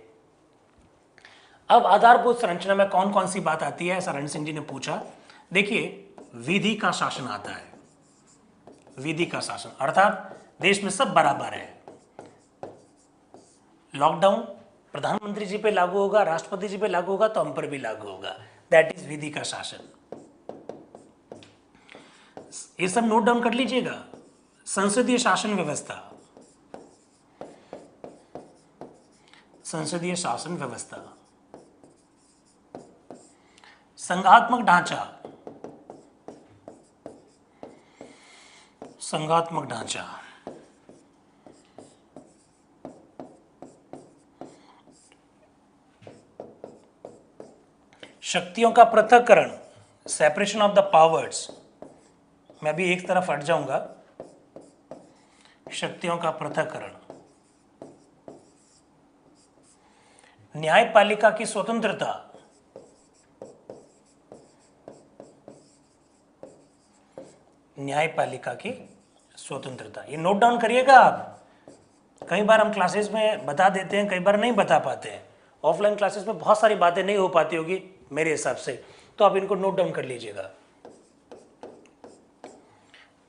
अब आधारभूत संरचना में कौन कौन सी बात आती है, ऐसा रण सिंह जी ने पूछा। देखिए, विधि का शासन आता है। विधि का शासन अर्थात देश में सब बराबर है। लॉकडाउन प्रधानमंत्री जी पे लागू होगा, राष्ट्रपति जी पे लागू होगा, तो हम पर भी लागू होगा। दैट इज विधि का शासन। ये सब नोट डाउन कर लीजिएगा। संसदीय शासन व्यवस्था, संसदीय शासन व्यवस्था। संघात्मक ढांचा, संघात्मक ढांचा। शक्तियों का पृथक्करण, सेपरेशन ऑफ द पावर्स। मैं भी एक तरफ हट जाऊंगा। शक्तियों का पृथक्करण। न्यायपालिका की स्वतंत्रता, न्यायपालिका की स्वतंत्रता। ये नोट डाउन करिएगा आप। कई बार हम क्लासेस में बता देते हैं, कई बार नहीं बता पाते हैं। ऑफलाइन क्लासेस में बहुत सारी बातें नहीं हो पाती होगी मेरे हिसाब से, तो आप इनको नोट डाउन कर लीजिएगा।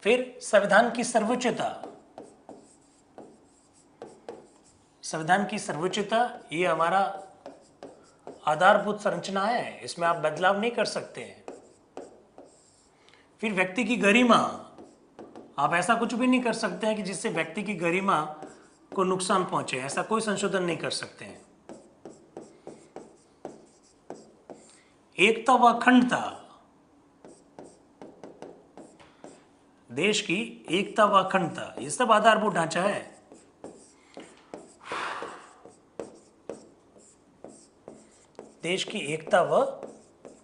फिर संविधान की सर्वोच्चता, संविधान की सर्वोच्चता ये हमारा आधारभूत संरचना है, इसमें आप बदलाव नहीं कर सकते हैं। फिर व्यक्ति की गरिमा, आप ऐसा कुछ भी नहीं कर सकते हैं कि जिससे व्यक्ति की गरिमा को नुकसान पहुंचे, ऐसा कोई संशोधन नहीं कर सकते हैं। एकता व अखंडता, देश की एकता व अखंडता, ये सब आधारभूत ढांचा है। देश की एकता व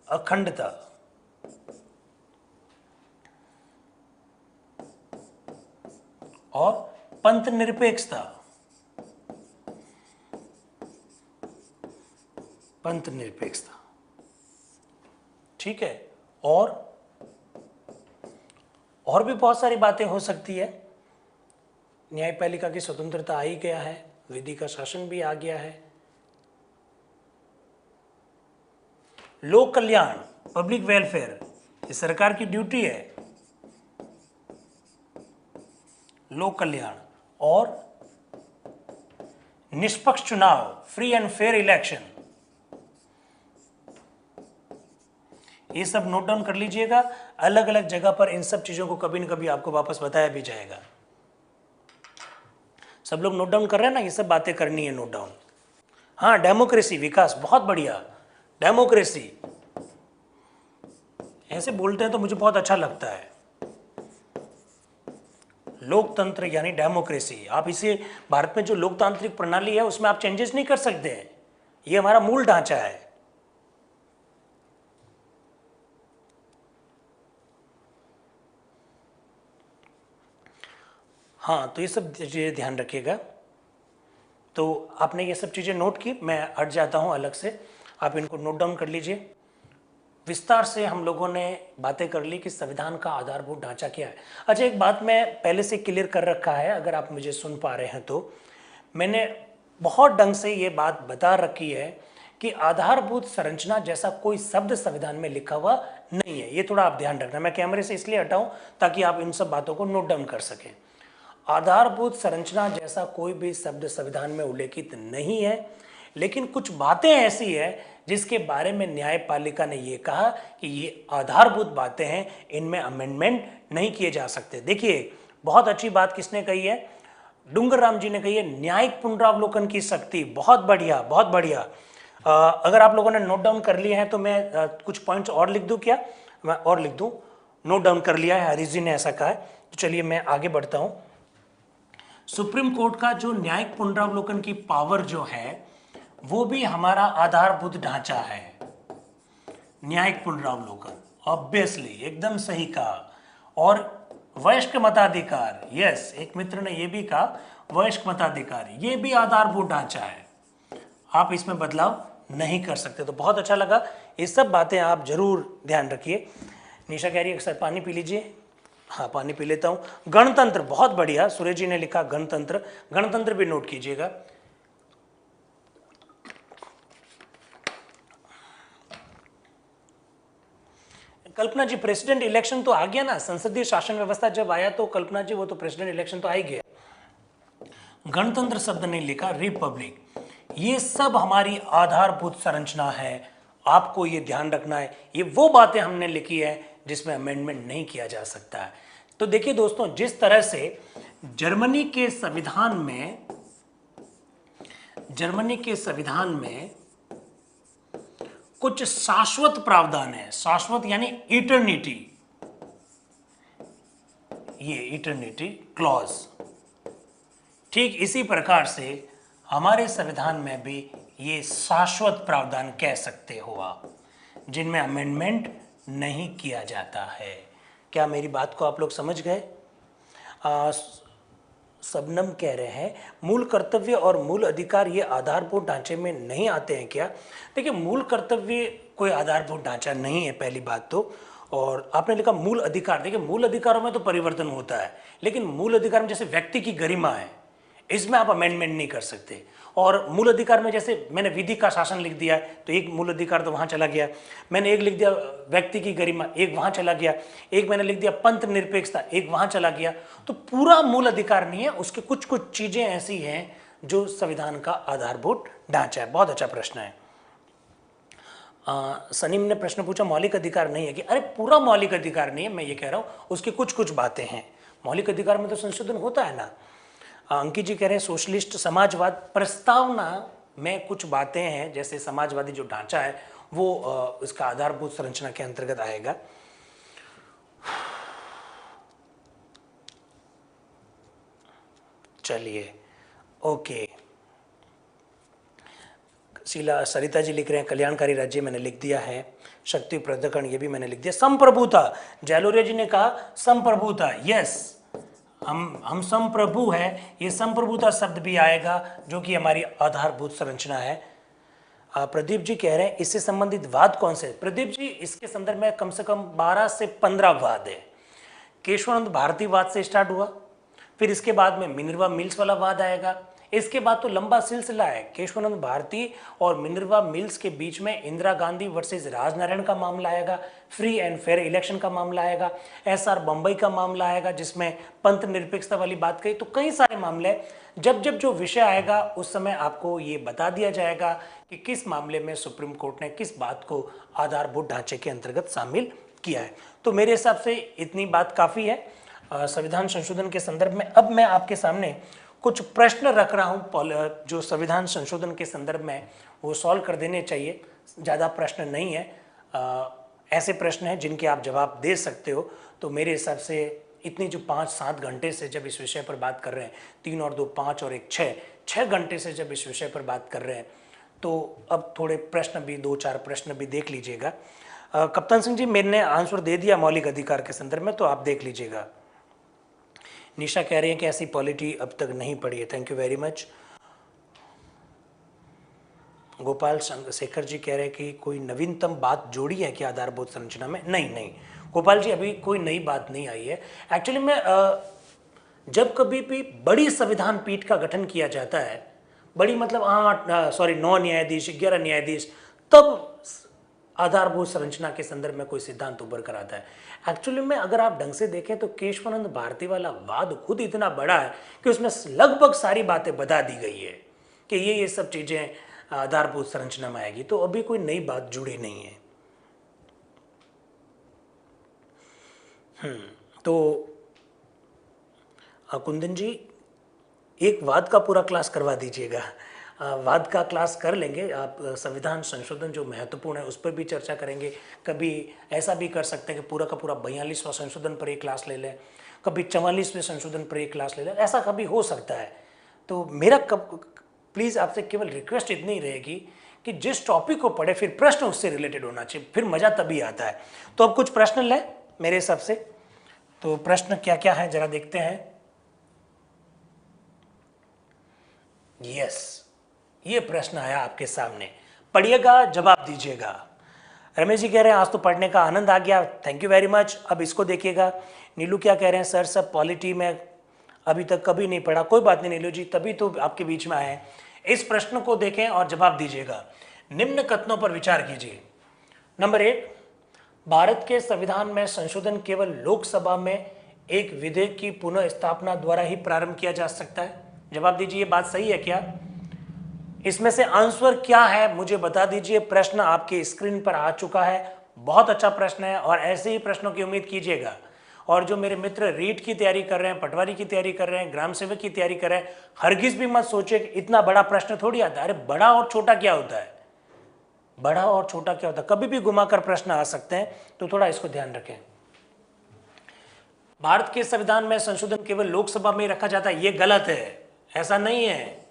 अखंडता। और पंथ निरपेक्षता, पंथ निरपेक्षता, ठीक है। और भी बहुत सारी बातें हो सकती है। न्यायपालिका की स्वतंत्रता आ ही गया है, विधि का शासन भी आ गया है। लोक कल्याण, पब्लिक वेलफेयर, ये सरकार की ड्यूटी है। लोक कल्याण और निष्पक्ष चुनाव, फ्री एंड फेयर इलेक्शन, ये सब नोट डाउन कर लीजिएगा। अलग अलग जगह पर इन सब चीजों को कभी न कभी आपको वापस बताया भी जाएगा। सब लोग नोट डाउन कर रहे हैं ना, ये सब बातें करनी है नोट डाउन। हाँ, डेमोक्रेसी, विकास, बहुत बढ़िया। डेमोक्रेसी ऐसे बोलते हैं तो मुझे बहुत अच्छा लगता है। लोकतंत्र यानी डेमोक्रेसी, आप इसे, भारत में जो लोकतांत्रिक प्रणाली है उसमें आप चेंजेस नहीं कर सकते हैं, ये हमारा मूल ढांचा है। हाँ, तो ये सब चीज़ें ध्यान रखिएगा। तो आपने ये सब चीज़ें नोट की, मैं हट जाता हूँ अलग से, आप इनको नोट डाउन कर लीजिए। विस्तार से हम लोगों ने बातें कर ली कि संविधान का आधारभूत ढांचा क्या है। अच्छा, एक बात मैं पहले से क्लियर कर रखा है, अगर आप मुझे सुन पा रहे हैं तो मैंने बहुत ढंग से ये बात बता रखी है कि आधारभूत संरचना जैसा कोई शब्द संविधान में लिखा हुआ नहीं है। ये थोड़ा आप ध्यान रखना। मैं कैमरे से इसलिए हटाऊं ताकि आप इन सब बातों को नोट डाउन कर सकें। आधारभूत संरचना जैसा कोई भी शब्द संविधान में उल्लेखित नहीं है, लेकिन कुछ बातें ऐसी है जिसके बारे में न्यायपालिका ने ये कहा कि ये आधारभूत बातें हैं, इनमें अमेंडमेंट नहीं किए जा सकते। देखिए, बहुत अच्छी बात किसने कही है? डूंगर राम जी ने कही है, न्यायिक पुनरावलोकन की शक्ति। बहुत बढ़िया, बहुत बढ़िया। अगर आप लोगों ने नोट डाउन कर लिए हैं तो मैं कुछ पॉइंट्स और लिख दूं क्या? मैं और लिख दूं, नोट डाउन कर लिया है, हरीश जी ने ऐसा कहा है। तो चलिए मैं आगे बढ़ता हूं। सुप्रीम कोर्ट का जो न्यायिक पुनरावलोकन की पावर जो है वो भी हमारा आधारभूत ढांचा है। न्यायिक पुनरावलोकन, ऑब्वियसली एकदम सही कहा। और वयस्क मताधिकार, यस, एक मित्र ने यह भी कहा वयस्क मताधिकार, ये भी आधारभूत ढांचा है, आप इसमें बदलाव नहीं कर सकते। तो बहुत अच्छा लगा, ये सब बातें आप जरूर ध्यान रखिए। निशा कह रही है सर पानी पी लीजिए, हाँ पानी पी लेता हूँ। गणतंत्र, बहुत बढ़िया, सुरेश जी ने लिखा गणतंत्र, गणतंत्र भी नोट कीजिएगा। कल्पना जी, प्रेसिडेंट इलेक्शन तो आ गया ना, संसदीय शासन व्यवस्था जब आया तो कल्पना जी वो तो प्रेसिडेंट इलेक्शन तो आ ही गया। गणतंत्र शब्द नहीं लिखा, रिपब्लिक। ये सब हमारी आधारभूत संरचना है, आपको ये ध्यान रखना है। ये वो बातें हमने लिखी है जिसमें अमेंडमेंट नहीं किया जा सकता है। तो देखिए दोस्तों, जिस तरह से जर्मनी के संविधान में कुछ शाश्वत प्रावधान है, शाश्वत यानी इटर्निटी, ये इटर्निटी क्लॉज, ठीक इसी प्रकार से हमारे संविधान में भी ये शाश्वत प्रावधान कह सकते हो आप, जिनमें अमेंडमेंट नहीं किया जाता है। क्या मेरी बात को आप लोग समझ गए? सबनम कह रहे हैं मूल कर्तव्य और मूल अधिकार ये आधारभूत ढांचे में नहीं आते हैं क्या? देखिए, मूल कर्तव्य कोई आधारभूत ढांचा नहीं है, पहली बात तो। और आपने लिखा मूल अधिकार, देखिए मूल अधिकारों में तो परिवर्तन होता है, लेकिन मूल अधिकार में जैसे व्यक्ति की गरिमा है, इसमें आप अमेंडमेंट नहीं कर सकते। और मूल अधिकार में जैसे मैंने विधि का शासन लिख दिया है तो एक मूल अधिकार तो वहाँ चला गया, मैंने एक लिख दिया व्यक्ति की गरिमा, एक वहाँ चला गया, एक मैंने लिख दिया पंथ निरपेक्षता, एक वहाँ चला गया। तो पूरा मूल अधिकार नहीं है, उसके कुछ कुछ चीज़ें ऐसी हैं जो संविधान का आधारभूत ढांचा है। बहुत अच्छा प्रश्न है। सनीम ने प्रश्न पूछा मौलिक अधिकार नहीं है कि, अरे पूरा मौलिक अधिकार नहीं है, मैं ये कह रहा हूँ उसकी कुछ कुछ बातें हैं। मौलिक अधिकार में तो संशोधन होता है ना। अंकित जी कह रहे हैं सोशलिस्ट समाजवाद प्रस्तावना में कुछ बातें हैं, जैसे समाजवादी जो ढांचा है वो इसका आधारभूत संरचना के अंतर्गत आएगा। चलिए, ओके। शीला सरिता जी लिख रहे हैं कल्याणकारी राज्य, मैंने लिख दिया है। शक्ति प्रदर्शन, ये भी मैंने लिख दिया। संप्रभुता, जैलोरिया जी ने कहा संप्रभुता, यस, हम संप्रभु है, ये संप्रभुता शब्द भी आएगा जो कि हमारी आधारभूत संरचना है। प्रदीप जी कह रहे हैं इससे संबंधित वाद कौन से? प्रदीप जी, इसके संदर्भ में कम से कम 12 से 15 वाद है। केशवानंद भारती वाद से स्टार्ट हुआ, फिर इसके बाद में मिनर्वा मिल्स वाला वाद आएगा, इसके बाद तो लंबा सिलसिला है। केशवानंद भारती और मिनर्वा मिल्स के बीच में इंदिरा गांधी वर्सेस राजनारायण का मामला आएगा, फ्री एंड फेयर इलेक्शन का मामला आएगा, एसआर बम्बई का मामला आएगा जिसमें पंथ निरपेक्षता वाली बात कही। तो कई सारे मामले, जब जब जो विषय आएगा उस समय आपको ये बता दिया जाएगा कि किस मामले में सुप्रीम कोर्ट ने किस बात को आधारभूत ढांचे के अंतर्गत शामिल किया है। तो मेरे हिसाब से इतनी बात काफ़ी है संविधान संशोधन के संदर्भ में। अब मैं आपके सामने कुछ प्रश्न रख रहा हूँ जो संविधान संशोधन के संदर्भ में वो सॉल्व कर देने चाहिए। ज़्यादा प्रश्न नहीं है, ऐसे प्रश्न हैं जिनके आप जवाब दे सकते हो। तो मेरे हिसाब से इतनी जो 5-7 घंटे से जब इस विषय पर बात कर रहे हैं, 3 और 2 5 और 1 6 घंटे से जब इस विषय पर बात कर रहे हैं, तो अब थोड़े प्रश्न भी 2-4 प्रश्न भी देख लीजिएगा। कप्तान सिंह जी, मैंने आंसर दे दिया मौलिक अधिकार के संदर्भ में, तो आप देख लीजिएगा। निशा कह रही है कि ऐसी पॉलिटी अब तक नहीं पड़ी है, thank you very much. Gopal Shekhar ji कह रहे हैं कि कोई नवीनतम बात जोड़ी है कि आधारभूत संरचना में? नहीं गोपाल जी, अभी कोई नई बात नहीं आई है। एक्चुअली में जब कभी भी बड़ी संविधान पीठ का गठन किया जाता है, बड़ी मतलब 9 न्यायाधीश 11 न्यायाधीश, तब आधारभूत संरचना के संदर्भ में कोई सिद्धांत उभर कर आता है। एक्चुअली में अगर आप ढंग से देखें तो केशवानंद भारती वाला वाद खुद इतना बड़ा है कि उसमें लगभग सारी बातें बता दी गई है कि ये सब चीज़ें आधारभूत संरचना में आएगी। तो अभी कोई नई बात जुड़ी नहीं है। तो कुंदन जी, एक वाद का पूरा क्लास करवा दीजिएगा। वाद का क्लास कर लेंगे, आप संविधान संशोधन जो महत्वपूर्ण है उस पर भी चर्चा करेंगे। कभी ऐसा भी कर सकते हैं कि पूरा का पूरा 42वां संशोधन पर एक क्लास ले लें, कभी 44वें संशोधन पर एक क्लास ले लें, ऐसा कभी हो सकता है। तो मेरा प्लीज़ आपसे केवल रिक्वेस्ट इतनी ही रहेगी कि जिस टॉपिक को पढ़े फिर प्रश्न उससे रिलेटेड होना चाहिए, फिर मज़ा तभी आता है। तो अब कुछ प्रश्न लें मेरे हिसाब से। तो प्रश्न क्या क्या है जरा देखते हैं। यस, ये प्रश्न आया आपके सामने, पढ़िएगा, जवाब दीजिएगा। रमेश जी कह रहे हैं आज तो पढ़ने का आनंद आ गया, थैंक यू वेरी मच। अब इसको देखिएगा। नीलू क्या कह रहे हैं, सर सब पॉलिटी में अभी तक कभी नहीं पढ़ा। कोई बात नहीं नीलू जी, तभी तो आपके बीच में आए हैं। इस प्रश्न को देखें और जवाब दीजिएगा। निम्न कथनों पर विचार कीजिए। नंबर 1, भारत के संविधान में संशोधन केवल लोकसभा में एक विधेयक की पुनः स्थापना द्वारा ही प्रारंभ किया जा सकता है। जवाब दीजिए, बात सही है क्या? इसमें से आंसर क्या है मुझे बता दीजिए। प्रश्न आपके स्क्रीन पर आ चुका है। बहुत अच्छा प्रश्न है और ऐसे ही प्रश्नों की उम्मीद कीजिएगा। और जो मेरे मित्र रीट की तैयारी कर रहे हैं, पटवारी की तैयारी कर रहे हैं, ग्राम सेवक की तैयारी कर रहे हैं, हरगिज भी मत सोचे कि इतना बड़ा प्रश्न थोड़ी आता है। अरे बड़ा और छोटा क्या होता है, बड़ा और छोटा क्या होता है, कभी भी घुमाकर प्रश्न आ सकते हैं, तो थोड़ा इसको ध्यान रखें। भारत के संविधान में संशोधन केवल लोकसभा में रखा जाता है, ये गलत है, ऐसा नहीं है।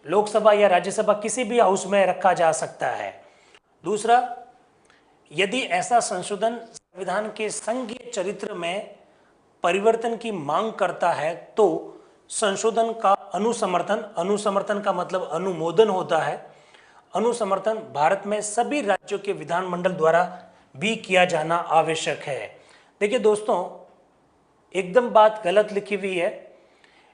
लोकसभा या राज्यसभा किसी भी हाउस में रखा जा सकता है। दूसरा, यदि ऐसा संशोधन संविधान के संघीय चरित्र में परिवर्तन की मांग करता है तो संशोधन का अनुसमर्थन का मतलब अनुमोदन होता है। अनुसमर्थन भारत में सभी राज्यों के विधानमंडल द्वारा भी किया जाना आवश्यक है। देखिए दोस्तों, एकदम बात गलत लिखी हुई है।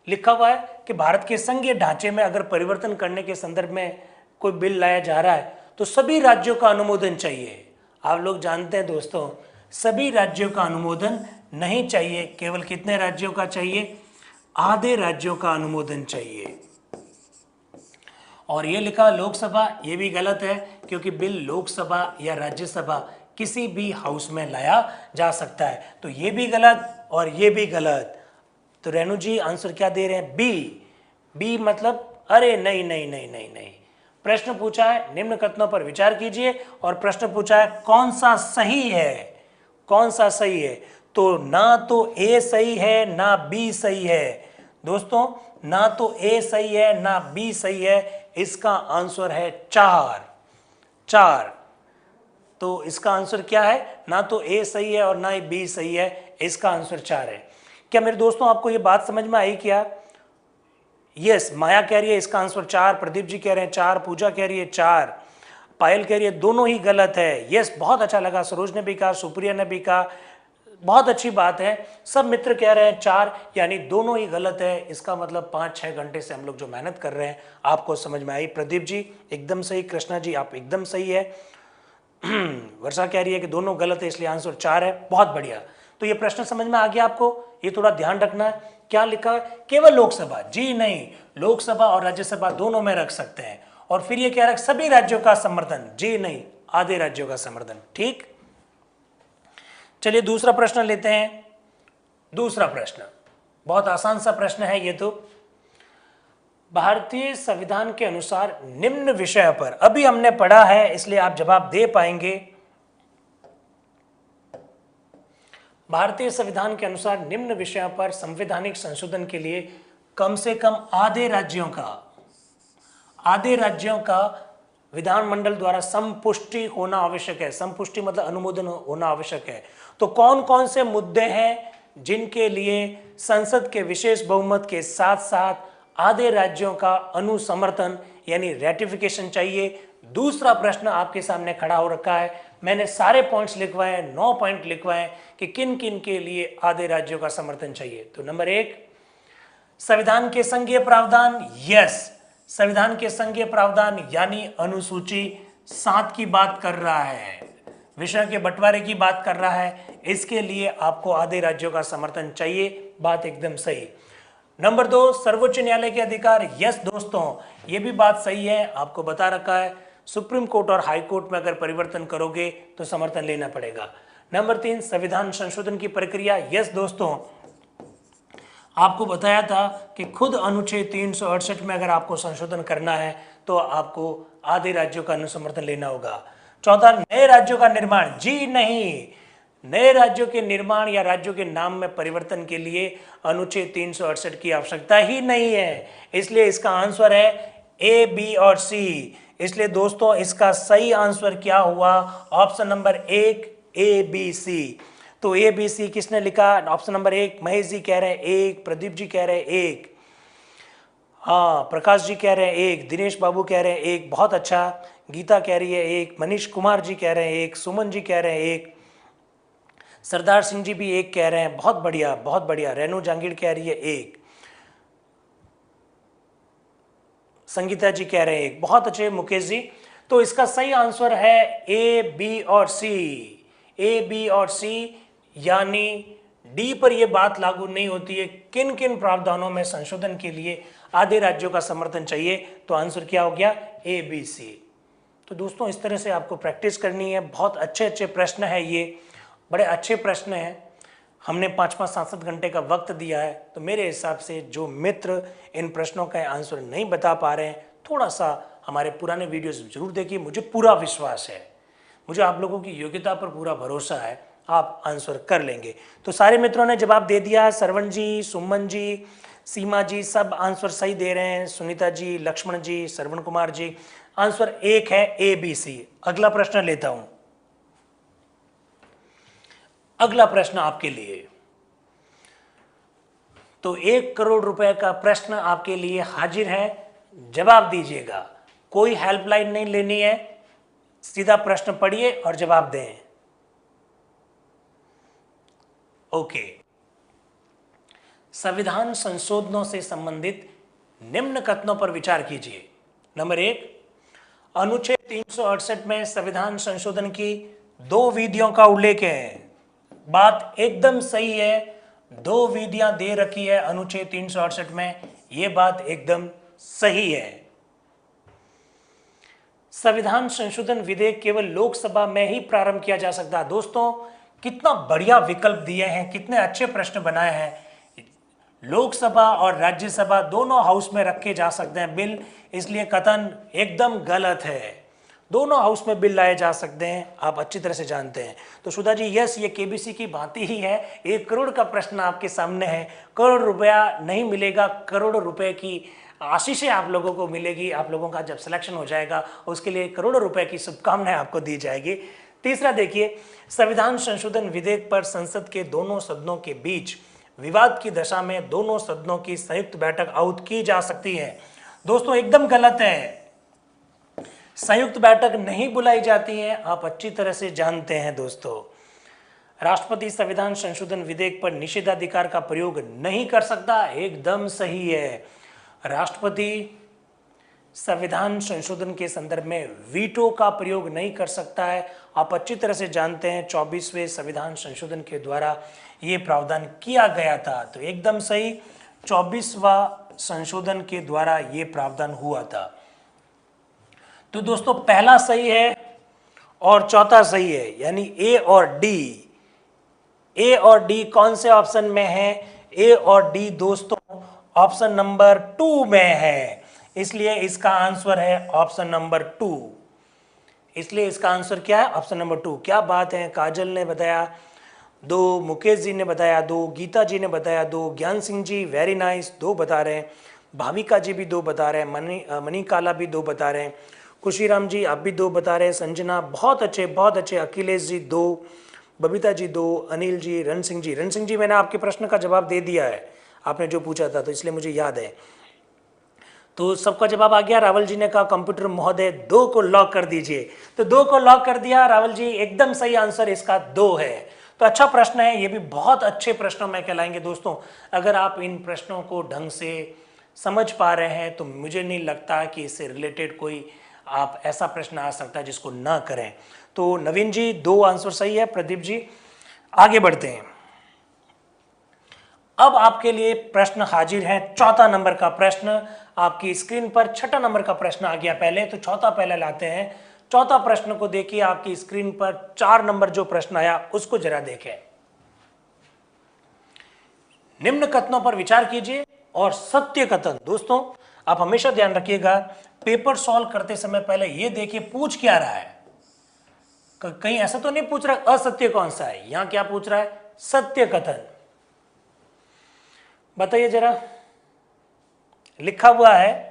लिखा हुआ है कि भारत के संघीय ढांचे में अगर परिवर्तन करने के संदर्भ में कोई बिल लाया जा रहा है तो सभी राज्यों का अनुमोदन चाहिए। आप लोग जानते हैं दोस्तों, सभी राज्यों का अनुमोदन नहीं चाहिए। केवल कितने राज्यों का चाहिए? आधे राज्यों का अनुमोदन चाहिए। और ये लिखा लोकसभा, ये भी गलत है, क्योंकि बिल लोकसभा या राज्यसभा किसी भी हाउस में लाया जा सकता है। तो ये भी गलत और ये भी गलत। तो रेणु जी आंसर क्या दे रहे हैं? बी मतलब अरे नहीं नहीं नहीं नहीं नहीं। प्रश्न पूछा है निम्न कथनों पर विचार कीजिए, और प्रश्न पूछा है कौन सा सही है, कौन सा सही है। तो ना तो ए सही है ना बी सही है दोस्तों, ना तो ए सही है ना बी सही है। इसका आंसर है 4। तो इसका आंसर क्या है? ना तो ए सही है और ना ही बी सही है, इसका आंसर 4 है। क्या मेरे दोस्तों आपको ये बात समझ में आई क्या? यस, माया कह रही है इसका आंसर 4, प्रदीप जी कह रहे हैं 4, पूजा कह रही है 4, पायल कह रही है दोनों ही गलत है। यस, बहुत अच्छा लगा, सरोज ने भी कहा, सुप्रिया ने भी कहा, बहुत अच्छी बात है। सब मित्र कह रहे हैं 4, यानी दोनों ही गलत है। इसका मतलब 5-6 घंटे से हम लोग जो मेहनत कर रहे हैं आपको समझ में आई। प्रदीप जी एकदम सही, कृष्णा जी आप एकदम सही है, वर्षा कह रही है कि दोनों गलत है इसलिए आंसर 4 है। बहुत बढ़िया। तो ये प्रश्न समझ में आ गया आपको? ये थोड़ा ध्यान रखना है। क्या लिखा है? केवल लोकसभा? जी नहीं, लोकसभा और राज्यसभा दोनों में रख सकते हैं। और फिर ये कह रहा है सभी राज्यों का समर्थन? जी नहीं, आधे राज्यों का समर्थन। ठीक, चलिए दूसरा प्रश्न लेते हैं। दूसरा प्रश्न बहुत आसान सा प्रश्न है ये तो। भारतीय संविधान के अनुसार निम्न विषय पर, अभी हमने पढ़ा है इसलिए आप जवाब दे पाएंगे। भारतीय संविधान के अनुसार निम्न विषयों पर संवैधानिक संशोधन के लिए कम से कम आधे राज्यों का विधानमंडल द्वारा संपुष्टि होना आवश्यक है। संपुष्टि मतलब अनुमोदन होना आवश्यक है। तो कौन कौन से मुद्दे हैं जिनके लिए संसद के विशेष बहुमत के साथ साथ आधे राज्यों का अनुसमर्थन यानी रेटिफिकेशन चाहिए? दूसरा प्रश्न आपके सामने खड़ा हो रखा है। मैंने सारे पॉइंट्स लिखवाए हैं, 9 पॉइंट लिखवाए हैं कि किन किन के लिए आधे राज्यों का समर्थन चाहिए। तो नंबर 1, संविधान के संघीय प्रावधान। यस, संविधान के संघीय प्रावधान यानी अनुसूची 7 की बात कर रहा है, विषय के बंटवारे की बात कर रहा है। इसके लिए आपको आधे राज्यों का समर्थन चाहिए, बात एकदम सही। नंबर 2, सर्वोच्च न्यायालय के अधिकार। यस दोस्तों, ये भी बात सही है, आपको बता रखा है सुप्रीम कोर्ट और हाई कोर्ट में अगर परिवर्तन करोगे तो समर्थन लेना पड़ेगा। नंबर 3, संविधान संशोधन की प्रक्रिया। यस दोस्तों, आपको बताया था कि खुद अनुच्छेद 368 में अगर आपको संशोधन करना है तो आपको आधे राज्यों का अनुसमर्थन लेना होगा। चौथा, नए राज्यों का निर्माण। जी नहीं, नए राज्यों के निर्माण या राज्यों के नाम में परिवर्तन के लिए अनुच्छेद 368 की आवश्यकता ही नहीं है। इसलिए इसका आंसर है ए, बी और सी। इसलिए दोस्तों इसका सही आंसर क्या हुआ? ऑप्शन नंबर 1, ए, बी, सी। तो ए बी सी किसने लिखा? ऑप्शन नंबर 1 महेश जी कह रहे हैं 1, प्रदीप जी कह रहे हैं 1, हाँ प्रकाश जी कह रहे हैं 1, दिनेश बाबू कह रहे हैं 1, बहुत अच्छा, गीता कह रही है 1, मनीष कुमार जी कह रहे हैं 1, सुमन जी कह रहे हैं 1, सरदार सिंह जी भी 1 कह रहे हैं, बहुत बढ़िया बहुत बढ़िया, रेनू जांगीर कह रही है 1, संगीता जी कह रहे हैं 1, बहुत अच्छे मुकेश जी। तो इसका सही आंसर है ए बी और सी, ए बी और सी, यानी डी पर यह बात लागू नहीं होती है। किन किन प्रावधानों में संशोधन के लिए आधे राज्यों का समर्थन चाहिए? तो आंसर क्या हो गया? A B C. तो दोस्तों इस तरह से आपको प्रैक्टिस करनी है, बहुत अच्छे अच्छे प्रश्न है, ये बड़े अच्छे प्रश्न हैं। हमने 5-5 7-7 घंटे का वक्त दिया है, तो मेरे हिसाब से जो मित्र इन प्रश्नों का आंसर नहीं बता पा रहे हैं, थोड़ा सा हमारे पुराने वीडियोस जरूर देखिए। मुझे पूरा विश्वास है, मुझे आप लोगों की योग्यता पर पूरा भरोसा है, आप आंसर कर लेंगे। तो सारे मित्रों ने जवाब दे दिया, सरवण जी, सुमन जी, सीमा जी सब आंसर सही दे रहे हैं, सुनीता जी, लक्ष्मण जी, सरवण कुमार जी, आंसर 1 है ए बी सी। अगला प्रश्न लेता हूं, अगला प्रश्न आपके लिए। तो 1 करोड़ रुपए का प्रश्न आपके लिए हाजिर है, जवाब दीजिएगा, कोई हेल्पलाइन नहीं लेनी है, सीधा प्रश्न पढ़िए और जवाब दें। ओके, संविधान संशोधनों से संबंधित निम्न कथनों पर विचार कीजिए। नंबर 1, अनुच्छेद 368 में संविधान संशोधन की 2 विधियों का उल्लेख है। बात एकदम सही है, 2 विधियां दे रखी है अनुच्छेद 368 में, यह बात एकदम सही है। संविधान संशोधन विधेयक केवल लोकसभा में ही प्रारंभ किया जा सकता है। दोस्तों कितना बढ़िया विकल्प दिए हैं, कितने अच्छे प्रश्न बनाए हैं। लोकसभा और राज्यसभा दोनों हाउस में रखे जा सकते हैं बिल, इसलिए कथन एकदम गलत है। दोनों हाउस में बिल लाए जा सकते हैं, आप अच्छी तरह से जानते हैं। तो सुधा जी यस, ये केबीसी की भांति ही है। 1 करोड़ का प्रश्न आपके सामने है, करोड़ रुपया नहीं मिलेगा, करोड़ रुपए की आशीषें आप लोगों को मिलेगी। आप लोगों का जब सिलेक्शन हो जाएगा उसके लिए करोड़ों रुपए की शुभकामनाएं आपको दी जाएगी। तीसरा देखिए, संविधान संशोधन विधेयक पर संसद के दोनों सदनों के बीच विवाद की दशा में दोनों सदनों की संयुक्त बैठक आहूत की जा सकती है। दोस्तों एकदम गलत है, संयुक्त बैठक नहीं बुलाई जाती है, आप अच्छी तरह से जानते हैं। दोस्तों राष्ट्रपति संविधान संशोधन विधेयक पर निषेधाधिकार का प्रयोग नहीं कर सकता, एकदम सही है। राष्ट्रपति संविधान संशोधन के संदर्भ में वीटो का प्रयोग नहीं कर सकता है, आप अच्छी तरह से जानते हैं। 24वें संविधान संशोधन के द्वारा ये प्रावधान किया गया था, तो एकदम सही, 24वां संशोधन के द्वारा ये प्रावधान हुआ था। तो दोस्तों पहला सही है और चौथा सही है, यानी ए और डी। ए और डी कौन से ऑप्शन में है? ए और डी दोस्तों ऑप्शन नंबर 2 में है, इसलिए इसका आंसर है ऑप्शन नंबर 2। इसलिए इसका आंसर क्या है? Option number 2। क्या बात है, काजल ने बताया 2, मुकेश जी ने बताया 2, गीता जी ने बताया 2, ज्ञान सिंह जी वेरी नाइस 2 बता रहे हैं, भाविका जी भी 2 बता रहे हैं, मनी काला भी 2 बता रहे हैं, खुशीराम जी आप भी 2 बता रहे हैं, संजना बहुत अच्छे, अखिलेश जी 2, बबीता जी 2, अनिल जी, रण सिंह जी मैंने आपके प्रश्न का जवाब दे दिया है, आपने जो पूछा था, तो इसलिए मुझे याद है। तो सबका जवाब आ गया। रावल जी ने कहा कंप्यूटर महोदय 2 को लॉक कर दीजिए, तो 2 को लॉक कर दिया रावल जी, एकदम सही आंसर इसका 2 है। तो अच्छा प्रश्न है, ये भी बहुत अच्छे प्रश्नों में कहलाएंगे। दोस्तों अगर आप इन प्रश्नों को ढंग से समझ पा रहे हैं तो मुझे नहीं लगता कि इससे रिलेटेड कोई आप ऐसा प्रश्न आ सकता है जिसको ना करें। तो नवीन जी 2 आंसर सही है, प्रदीप जी आगे बढ़ते हैं। अब आपके लिए प्रश्न हाजिर है, चौथा नंबर का प्रश्न आपकी स्क्रीन पर। छठा नंबर का प्रश्न आ गया पहले, तो चौथा पहले लाते हैं। चौथा प्रश्न को देखिए, आपकी स्क्रीन पर 4 नंबर जो प्रश्न आया उसको जरा देखें। निम्न कथनों पर विचार कीजिए और सत्य कथन। दोस्तों आप हमेशा ध्यान रखिएगा, पेपर सॉल्व करते समय पहले यह देखिए पूछ क्या रहा है। कहीं ऐसा तो नहीं पूछ रहा असत्य कौन सा है, यहां क्या पूछ रहा है? सत्य कथन। बताइए जरा, लिखा हुआ है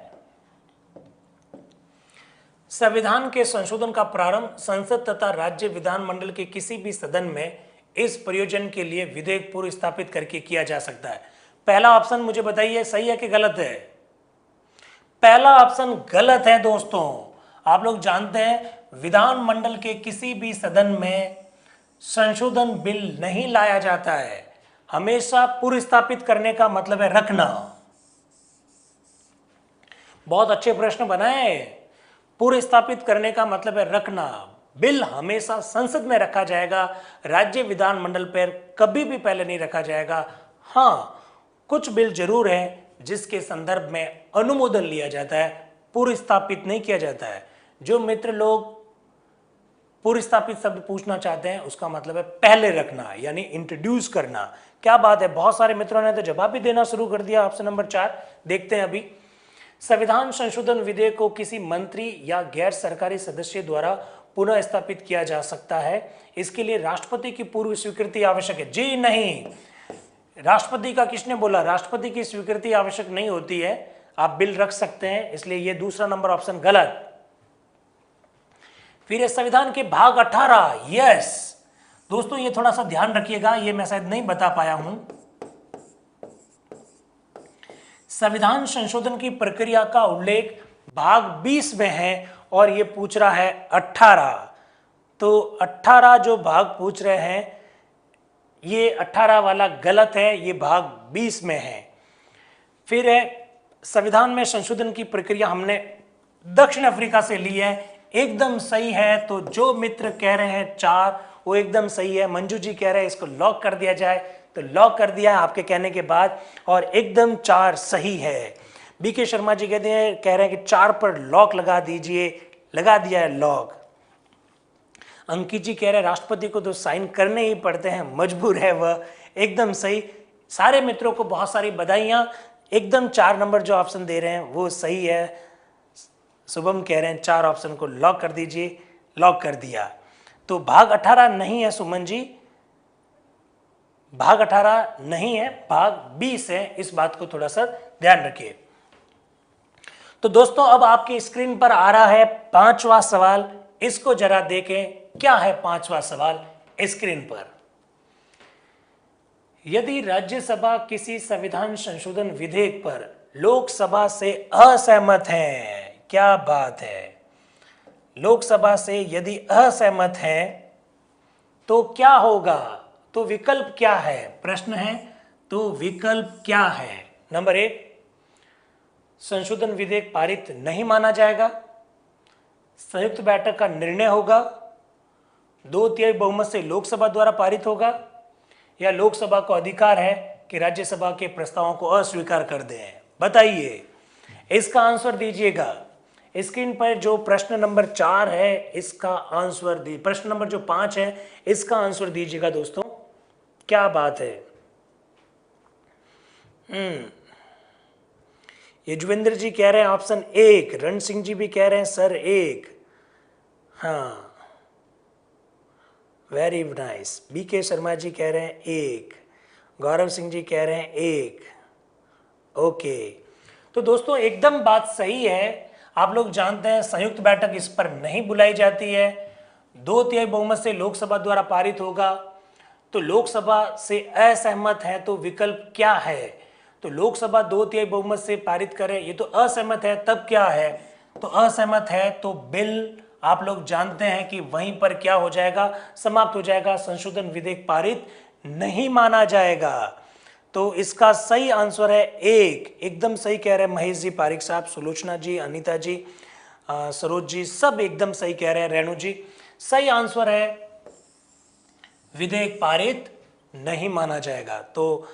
संविधान के संशोधन का प्रारंभ संसद तथा राज्य विधानमंडल के किसी भी सदन में इस प्रयोजन के लिए विधेयक पूर्व स्थापित करके किया जा सकता है? पहला ऑप्शन मुझे बताइए सही है कि गलत है? पहला ऑप्शन गलत है दोस्तों। आप लोग जानते हैं विधानमंडल के किसी भी सदन में संशोधन बिल नहीं लाया जाता है। हमेशा पूर्व स्थापित करने का मतलब है रखना। बहुत अच्छे प्रश्न बनाए। पूर्व स्थापित करने का मतलब है रखना। बिल हमेशा संसद में रखा जाएगा, राज्य विधानमंडल पर कभी भी पहले नहीं रखा जाएगा। हाँ, कुछ बिल जरूर है जिसके संदर्भ में अनुमोदन लिया जाता है, पूर्व स्थापित नहीं किया जाता है। जो मित्र लोग पूर्व स्थापित शब्द पूछना चाहते हैं उसका मतलब है पहले रखना, यानी इंट्रोड्यूस करना। क्या बात है, बहुत सारे मित्रों ने तो जवाब भी देना शुरू कर दिया। ऑप्शन नंबर 4 देखते हैं अभी। संविधान संशोधन विधेयक को किसी मंत्री या गैर सरकारी सदस्य द्वारा पुनः स्थापित किया जा सकता है। इसके लिए राष्ट्रपति की पूर्व स्वीकृति आवश्यक है। जी नहीं, राष्ट्रपति का किसने बोला? राष्ट्रपति की स्वीकृति आवश्यक नहीं होती है, आप बिल रख सकते हैं, इसलिए यह दूसरा नंबर ऑप्शन गलत। फिर संविधान के भाग 18, यस दोस्तों, ये थोड़ा सा ध्यान रखिएगा, ये मैं शायद नहीं बता पाया हूं। संविधान संशोधन की प्रक्रिया का उल्लेख भाग 20 में है और ये पूछ रहा है 18। तो 18 जो भाग पूछ रहे हैं, ये 18 वाला गलत है, ये भाग 20 में है। फिर है संविधान में संशोधन की प्रक्रिया हमने दक्षिण अफ्रीका से ली है, एकदम सही है। तो जो मित्र कह रहे हैं 4 वो एकदम सही है। मंजू जी कह रहे हैं इसको लॉक कर दिया जाए, तो लॉक कर दिया है आपके कहने के बाद, और एकदम 4 सही है। बीके शर्मा जी कहते हैं, कह रहे हैं कि 4 पर लॉक लगा दीजिए, लगा दिया है लॉक। अंकित जी कह रहे हैं राष्ट्रपति को तो साइन करने ही पड़ते हैं, मजबूर है वह, एकदम सही। सारे मित्रों को बहुत सारी बधाइयां, एकदम 4 नंबर जो ऑप्शन दे रहे हैं वो सही है। शुभम कह रहे हैं 4 ऑप्शन को लॉक कर दीजिए, लॉक कर दिया। तो भाग 18 नहीं है सुमन जी, भाग 18 नहीं है, भाग 20 है, इस बात को थोड़ा सा ध्यान रखिए। तो दोस्तों अब आपकी स्क्रीन पर आ रहा है 5वां सवाल, इसको जरा देखें। क्या है 5वां सवाल स्क्रीन पर? यदि राज्यसभा किसी संविधान संशोधन विधेयक पर लोकसभा से असहमत है, क्या बात है, लोकसभा से यदि असहमत है तो क्या होगा? तो विकल्प क्या है, प्रश्न है, तो विकल्प क्या है? नंबर 1, संशोधन विधेयक पारित नहीं माना जाएगा, संयुक्त बैठक का निर्णय होगा, 2/3 बहुमत से लोकसभा द्वारा पारित होगा, या लोकसभा को अधिकार है कि राज्यसभा के प्रस्तावों को अस्वीकार कर दें। बताइए, इसका आंसर दीजिएगा। स्क्रीन पर जो प्रश्न नंबर 4 है इसका आंसर दी, प्रश्न नंबर जो 5 है इसका आंसर दीजिएगा दोस्तों। क्या बात है। युजवेंद्र जी कह रहे हैं ऑप्शन 1, रण सिंह जी भी कह रहे हैं सर 1। हाँ, very nice. BK Sharma ji कह रहे हैं 1, गौरव सिंह जी कह रहे हैं 1। ओके, तो दोस्तों एकदम बात सही है। आप लोग जानते हैं संयुक्त बैठक इस पर नहीं बुलाई जाती है, 2/3 बहुमत से लोकसभा द्वारा पारित होगा। तो लोकसभा से असहमत है तो विकल्प क्या है? तो लोकसभा 2/3 बहुमत से पारित करे, ये तो असहमत है, तब क्या है? तो असहमत है तो बिल आप लोग जानते हैं कि वहीं पर क्या हो जाएगा, समाप्त हो जाएगा, संशोधन विधेयक पारित नहीं माना जाएगा। तो इसका सही आंसर है 1, एकदम सही कह रहे हैं महेश जी, पारिक साहब, सुलोचना जी, अनीता जी, सरोज जी, सब एकदम सही कह रहे हैं, रेणु जी। सही आंसर है विधेयक पारित नहीं माना जाएगा। तो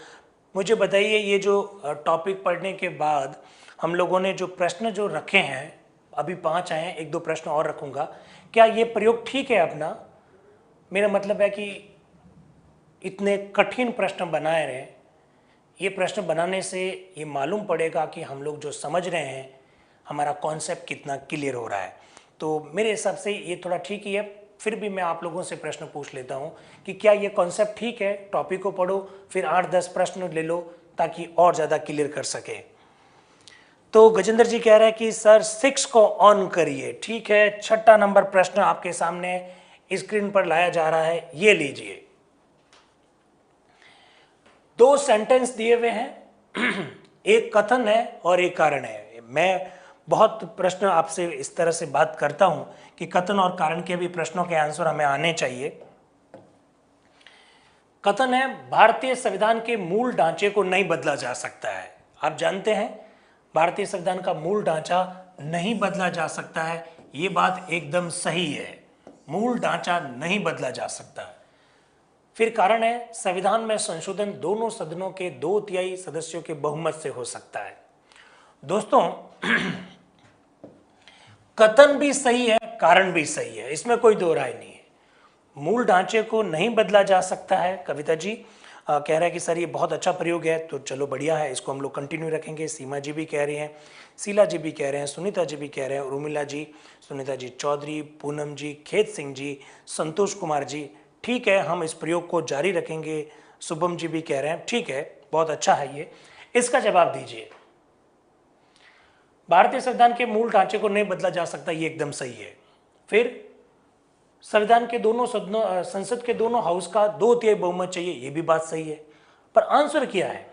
मुझे बताइए, ये जो टॉपिक पढ़ने के बाद हम लोगों ने जो प्रश्न जो रखे हैं, अभी 5 आए हैं, 1-2 प्रश्न और रखूंगा, क्या ये प्रयोग ठीक है अपना? मेरा मतलब है कि इतने कठिन प्रश्न बनाए रहे, ये प्रश्न बनाने से ये मालूम पड़ेगा कि हम लोग जो समझ रहे हैं हमारा कॉन्सेप्ट कितना क्लियर हो रहा है। तो मेरे हिसाब से ये थोड़ा ठीक ही है। फिर भी मैं आप लोगों से प्रश्न पूछ लेता हूँ कि क्या ये कॉन्सेप्ट ठीक है? टॉपिक को पढ़ो, फिर 8-10 प्रश्न ले लो ताकि और ज़्यादा क्लियर कर सके। तो गजेंद्र जी कह रहे हैं कि सर 6 को ऑन करिए। ठीक है, 6ठा नंबर प्रश्न आपके सामने स्क्रीन पर लाया जा रहा है, ये लीजिए। दो सेंटेंस दिए हुए हैं, एक कथन है और एक कारण है। मैं बहुत प्रश्न आपसे इस तरह से बात करता हूं कि कथन और कारण के भी प्रश्नों के आंसर हमें आने चाहिए। कथन है, भारतीय संविधान के मूल ढांचे को नहीं बदला जा सकता है। आप जानते हैं भारतीय संविधान का मूल ढांचा नहीं बदला जा सकता है, ये बात एकदम सही है। मूल ढांचा नहीं बदला जा सकता। फिर कारण है, संविधान में संशोधन दोनों सदनों के 2/3 सदस्यों के बहुमत से हो सकता है। दोस्तों, कथन भी सही है, कारण भी सही है, इसमें कोई दो राय नहीं है। मूल ढांचे को नहीं बदला जा सकता है। कविता जी कह रहा है कि सर ये बहुत अच्छा प्रयोग है, तो चलो बढ़िया है, इसको हम लोग कंटिन्यू रखेंगे। सीमा जी भी कह रही हैं, शीला जी भी कह रहे हैं, सुनीता जी भी कह रहे हैं, उर्मिला जी, सुनीता जी चौधरी, पूनम जी, खेत सिंह जी, संतोष कुमार जी, ठीक है हम इस प्रयोग को जारी रखेंगे। शुभम जी भी कह रहे हैं ठीक है, बहुत अच्छा है ये। इसका जवाब दीजिए। भारतीय संविधान के मूल ढांचे को नहीं बदला जा सकता, ये एकदम सही है। फिर संविधान के दोनों सदनों, संसद के दोनों हाउस का 2/3 बहुमत चाहिए, ये भी बात सही है। पर आंसर क्या है?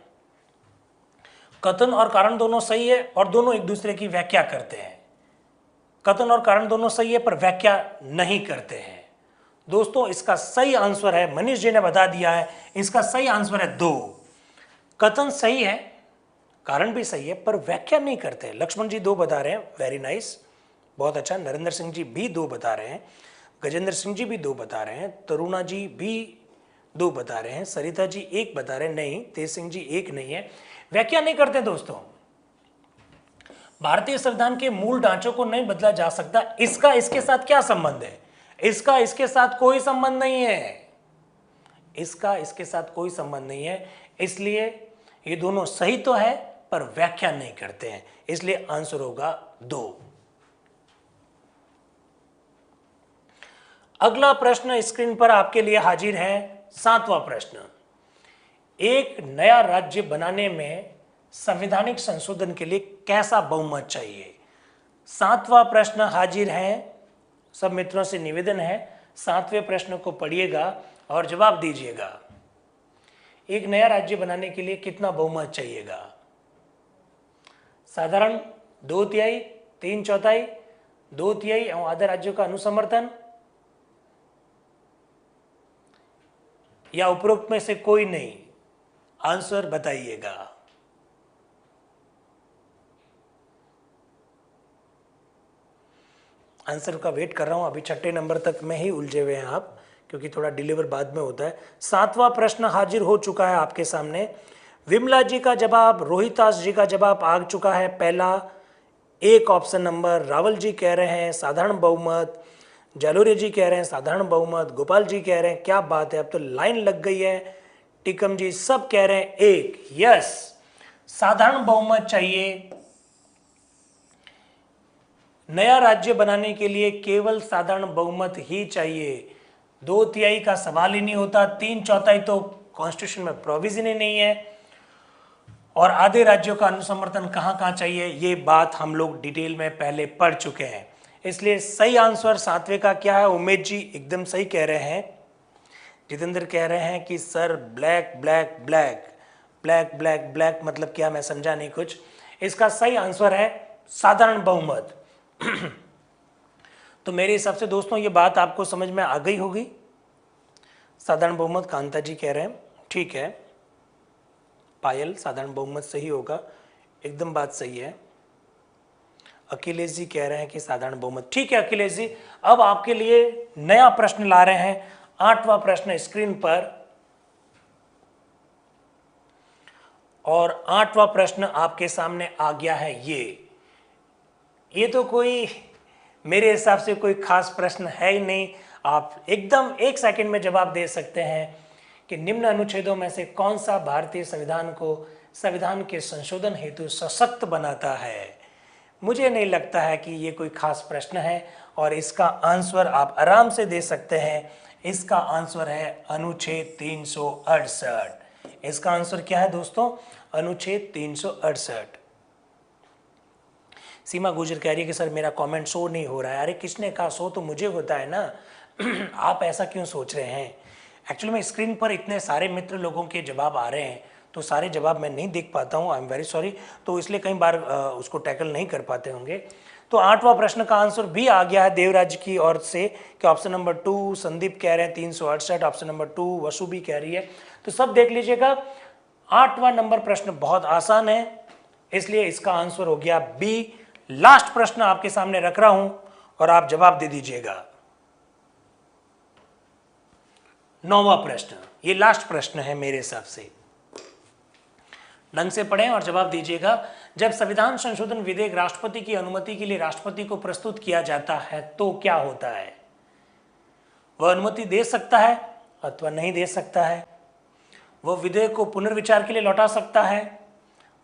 कथन और कारण दोनों सही है और दोनों एक दूसरे की व्याख्या करते हैं। कथन और कारण दोनों सही है पर व्याख्या नहीं करते हैं। दोस्तों, इसका सही आंसर है, मनीष जी ने बता दिया है, इसका सही आंसर है 2। कथन सही है, कारण भी सही है, पर व्याख्या नहीं करते। लक्ष्मण जी 2 बता रहे हैं, वेरी नाइस, बहुत अच्छा। नरेंद्र सिंह जी भी 2 बता रहे हैं, गजेंद्र सिंह जी भी 2 बता रहे हैं, तरुणा जी भी 2 बता रहे हैं, सरिता जी 1 बता रहे हैं, नहीं तेज सिंह जी 1 नहीं है, व्याख्या नहीं करते। दोस्तों, भारतीय संविधान के मूल ढांचों को नहीं बदला जा सकता, इसका इसके साथ क्या संबंध है? इसका इसके साथ कोई संबंध नहीं है, इसका इसके साथ कोई संबंध नहीं है। इसलिए ये दोनों सही तो है पर व्याख्या नहीं करते हैं, इसलिए आंसर होगा 2। अगला प्रश्न स्क्रीन पर आपके लिए हाजिर है, 7वां प्रश्न। एक नया राज्य बनाने में संवैधानिक संशोधन के लिए कैसा बहुमत चाहिए? 7वां प्रश्न हाजिर है। सब मित्रों से निवेदन है 7वें प्रश्न को पढ़िएगा और जवाब दीजिएगा। एक नया राज्य बनाने के लिए कितना बहुमत चाहिएगा? साधारण 2/3, 3/4, 2/3 एवं आधे राज्यों का अनुसमर्थन, या उपरोक्त में से कोई नहीं? आंसर बताइएगा। आंसर का वेट कर रहा हूं, अभी 6ठे नंबर तक में ही उलझे हुए हैं आप, क्योंकि थोड़ा डिलीवर बाद में होता है। 7वां प्रश्न हाजिर हो चुका है आपके सामने। विमला जी का जवाब, रोहितास जी का जवाब आ चुका है पहला, एक ऑप्शन नंबर। रावल जी कह रहे हैं साधारण बहुमत, जालोरे जी कह रहे हैं साधारण बहुमत, गोपाल जी कह रहे हैं क्या बात है, अब तो लाइन लग गई है। टिकम जी सब कह रहे हैं 1, यस साधारण बहुमत चाहिए। नया राज्य बनाने के लिए केवल साधारण बहुमत ही चाहिए, 2/3 का सवाल ही नहीं होता, 3/4 तो कॉन्स्टिट्यूशन में प्रोविजन ही नहीं है, और आधे राज्यों का अनुसमर्थन कहां कहां चाहिए ये बात हम लोग डिटेल में पहले पढ़ चुके हैं। इसलिए सही आंसर 7वें का क्या है? उमेश जी एकदम सही कह रहे हैं। जितेंद्र कह रहे हैं कि sir black black black black black black मतलब क्या, मैं समझा नहीं कुछ। इसका सही आंसर है साधारण बहुमत। तो मेरे हिसाब से दोस्तों ये बात आपको समझ में आ गई होगी। साधारण बहुमत कांता जी कह रहे हैं, ठीक है। पायल साधारण बहुमत सही होगा, एकदम बात सही है। अखिलेश जी कह रहे हैं कि साधारण बहुमत, ठीक है अखिलेश जी। अब आपके लिए नया प्रश्न ला रहे हैं, 8वां प्रश्न स्क्रीन पर, और 8वां प्रश्न आपके सामने आ गया है। ये तो कोई मेरे हिसाब से कोई खास प्रश्न है ही नहीं, आप एकदम 1 सेकंड में जवाब दे सकते हैं कि निम्न अनुच्छेदों में से कौन सा भारतीय संविधान को संविधान के संशोधन हेतु सशक्त बनाता है। मुझे नहीं लगता है कि ये कोई खास प्रश्न है, और इसका आंसर आप आराम से दे सकते हैं। इसका आंसर है अनुच्छेद 368। इसका आंसर क्या है दोस्तों? अनुच्छेद 368। सीमा गुजर कह रही है कि सर मेरा कमेंट शो नहीं हो रहा है। अरे किसने कहा? शो तो मुझे होता है ना। आप ऐसा क्यों सोच रहे हैं? एक्चुअली में स्क्रीन पर इतने सारे मित्र लोगों के जवाब आ रहे हैं, तो सारे जवाब मैं नहीं देख पाता हूँ, आई एम वेरी सॉरी, तो इसलिए कई बार उसको टैकल नहीं कर पाते होंगे। तो 8वां प्रश्न का आंसर भी आ गया है देवराज की ओर से कि ऑप्शन नंबर 2, संदीप कह रहे हैं 368, ऑप्शन नंबर 2 वसु भी कह रही है। तो सब देख लीजिएगा, 8वां नंबर प्रश्न बहुत आसान है, इसलिए इसका आंसर हो गया बी। लास्ट प्रश्न आपके सामने रख रहा हूं और आप जवाब दे दीजिएगा। 9वां प्रश्न, ये लास्ट प्रश्न है मेरे हिसाब से, ढंग से पढ़ें और जवाब दीजिएगा। जब संविधान संशोधन विधेयक राष्ट्रपति की अनुमति के लिए राष्ट्रपति को प्रस्तुत किया जाता है तो क्या होता है? वह अनुमति दे सकता है अथवा नहीं दे सकता है, वह विधेयक को पुनर्विचार के लिए लौटा सकता है,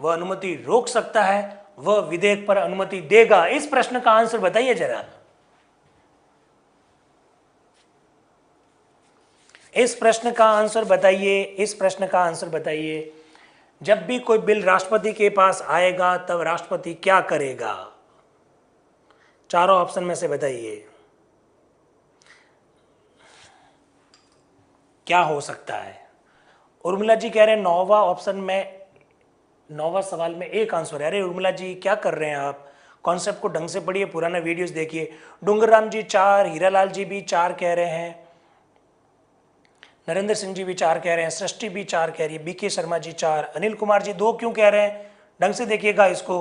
वह अनुमति रोक सकता है, वह विधेयक पर अनुमति देगा। इस प्रश्न का आंसर बताइए जरा। इस प्रश्न का आंसर बताइए, इस प्रश्न का आंसर बताइए। जब भी कोई बिल राष्ट्रपति के पास आएगा तब राष्ट्रपति क्या करेगा? चारों ऑप्शन में से बताइए क्या हो सकता है। उर्मिला जी कह रहे हैं 9वां ऑप्शन में, 9वां सवाल में एक आंसर है। अरे उर्मिला जी क्या कर रहे हैं आप, कॉन्सेप्ट को ढंग से पढ़िए, पुराना वीडियोस देखिए। डूंगरराम जी 4, हीरालाल जी भी 4 कह रहे हैं, नरेंद्र सिंह जी भी 4 कह रहे हैं, सृष्टि भी 4 कह रही है, बीके शर्मा जी 4, अनिल कुमार जी 2 क्यों कह रहे हैं? ढंग से देखिएगा इसको,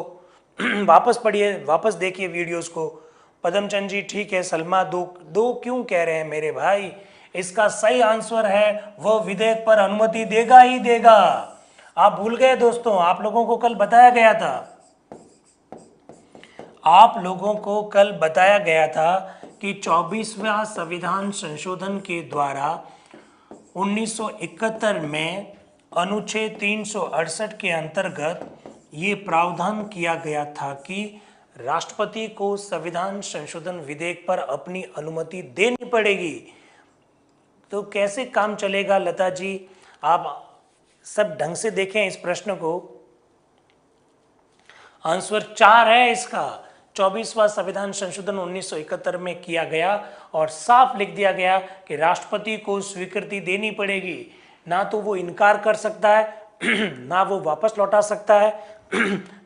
वापस पढ़िए, वापस देखिए वीडियोस को। पदमचंद जी ठीक है, सलमा 2 क्यों कह रहे हैं मेरे भाई? इसका सही आंसर है वह विधेयक पर अनुमति देगा ही देगा। आप भूल गए दोस्तों, आप लोगों को कल बताया गया था, आप लोगों को कल बताया गया था कि 24वां संविधान संशोधन के द्वारा 1971 में अनुच्छेद 368 के अंतर्गत ये प्रावधान किया गया था कि राष्ट्रपति को संविधान संशोधन विधेयक पर अपनी अनुमति देनी पड़ेगी। तो कैसे काम चलेगा लता जी, आप सब ढंग से देखें इस प्रश्न को। आंसर 4 है इसका। 24वां संविधान संशोधन 1971 में किया गया और साफ लिख दिया गया कि राष्ट्रपति को स्वीकृति देनी पड़ेगी। ना तो वो इनकार कर सकता है ना वो वापस लौटा सकता है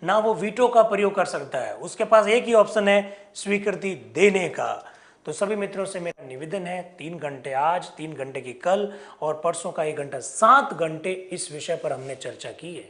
ना वो वीटो का प्रयोग कर सकता है। उसके पास एक ही ऑप्शन है, स्वीकृति देने का। तो सभी मित्रों से मेरा निवेदन है, 3 घंटे आज, 3 घंटे की कल और परसों का 1 घंटा, 7 घंटे इस विषय पर हमने चर्चा की है।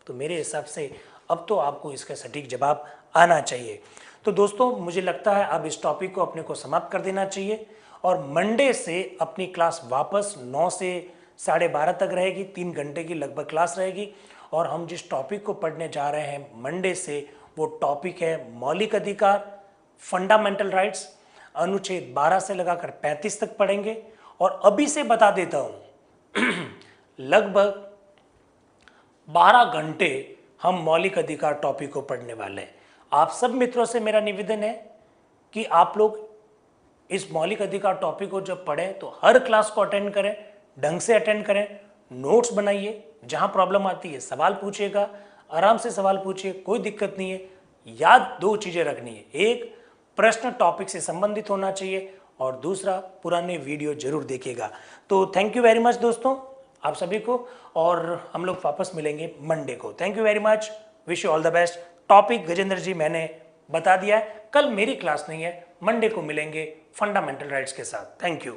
तो मेरे हिसाब से अब तो आपको इसका सटीक जवाब आना चाहिए। तो दोस्तों मुझे लगता है अब इस टॉपिक को अपने को समाप्त कर देना चाहिए और मंडे से अपनी क्लास वापस 9 से 12:30 तक रहेगी, 3 घंटे की लगभग क्लास रहेगी। और हम जिस टॉपिक को पढ़ने जा रहे हैं मंडे से, वो टॉपिक है मौलिक अधिकार, फंडामेंटल राइट्स। अनुच्छेद 12 से लगाकर 35 तक पढ़ेंगे। और अभी से बता देता हूं लगभग 12 घंटे हम मौलिक अधिकार टॉपिक को पढ़ने वाले हैं। आप सब मित्रों से मेरा निवेदन है कि आप लोग इस मौलिक अधिकार टॉपिक को जब पढ़ें तो हर क्लास को अटेंड करें, ढंग से अटेंड करें, नोट्स बनाइए, जहां प्रॉब्लम आती है सवाल पूछिएगा, आराम से सवाल पूछिए, कोई दिक्कत नहीं है। याद 2 चीजें रखनी है, एक प्रश्न टॉपिक से संबंधित होना चाहिए और दूसरा पुराने वीडियो जरूर देखिएगा। तो थैंक यू वेरी मच दोस्तों आप सभी को, और हम लोग वापस मिलेंगे मंडे को। Thank you very much, wish you all the best. Topic Gajendra ji मैंने बता दिया है, कल मेरी क्लास नहीं है, मंडे को मिलेंगे फंडामेंटल राइट्स के साथ। Thank you.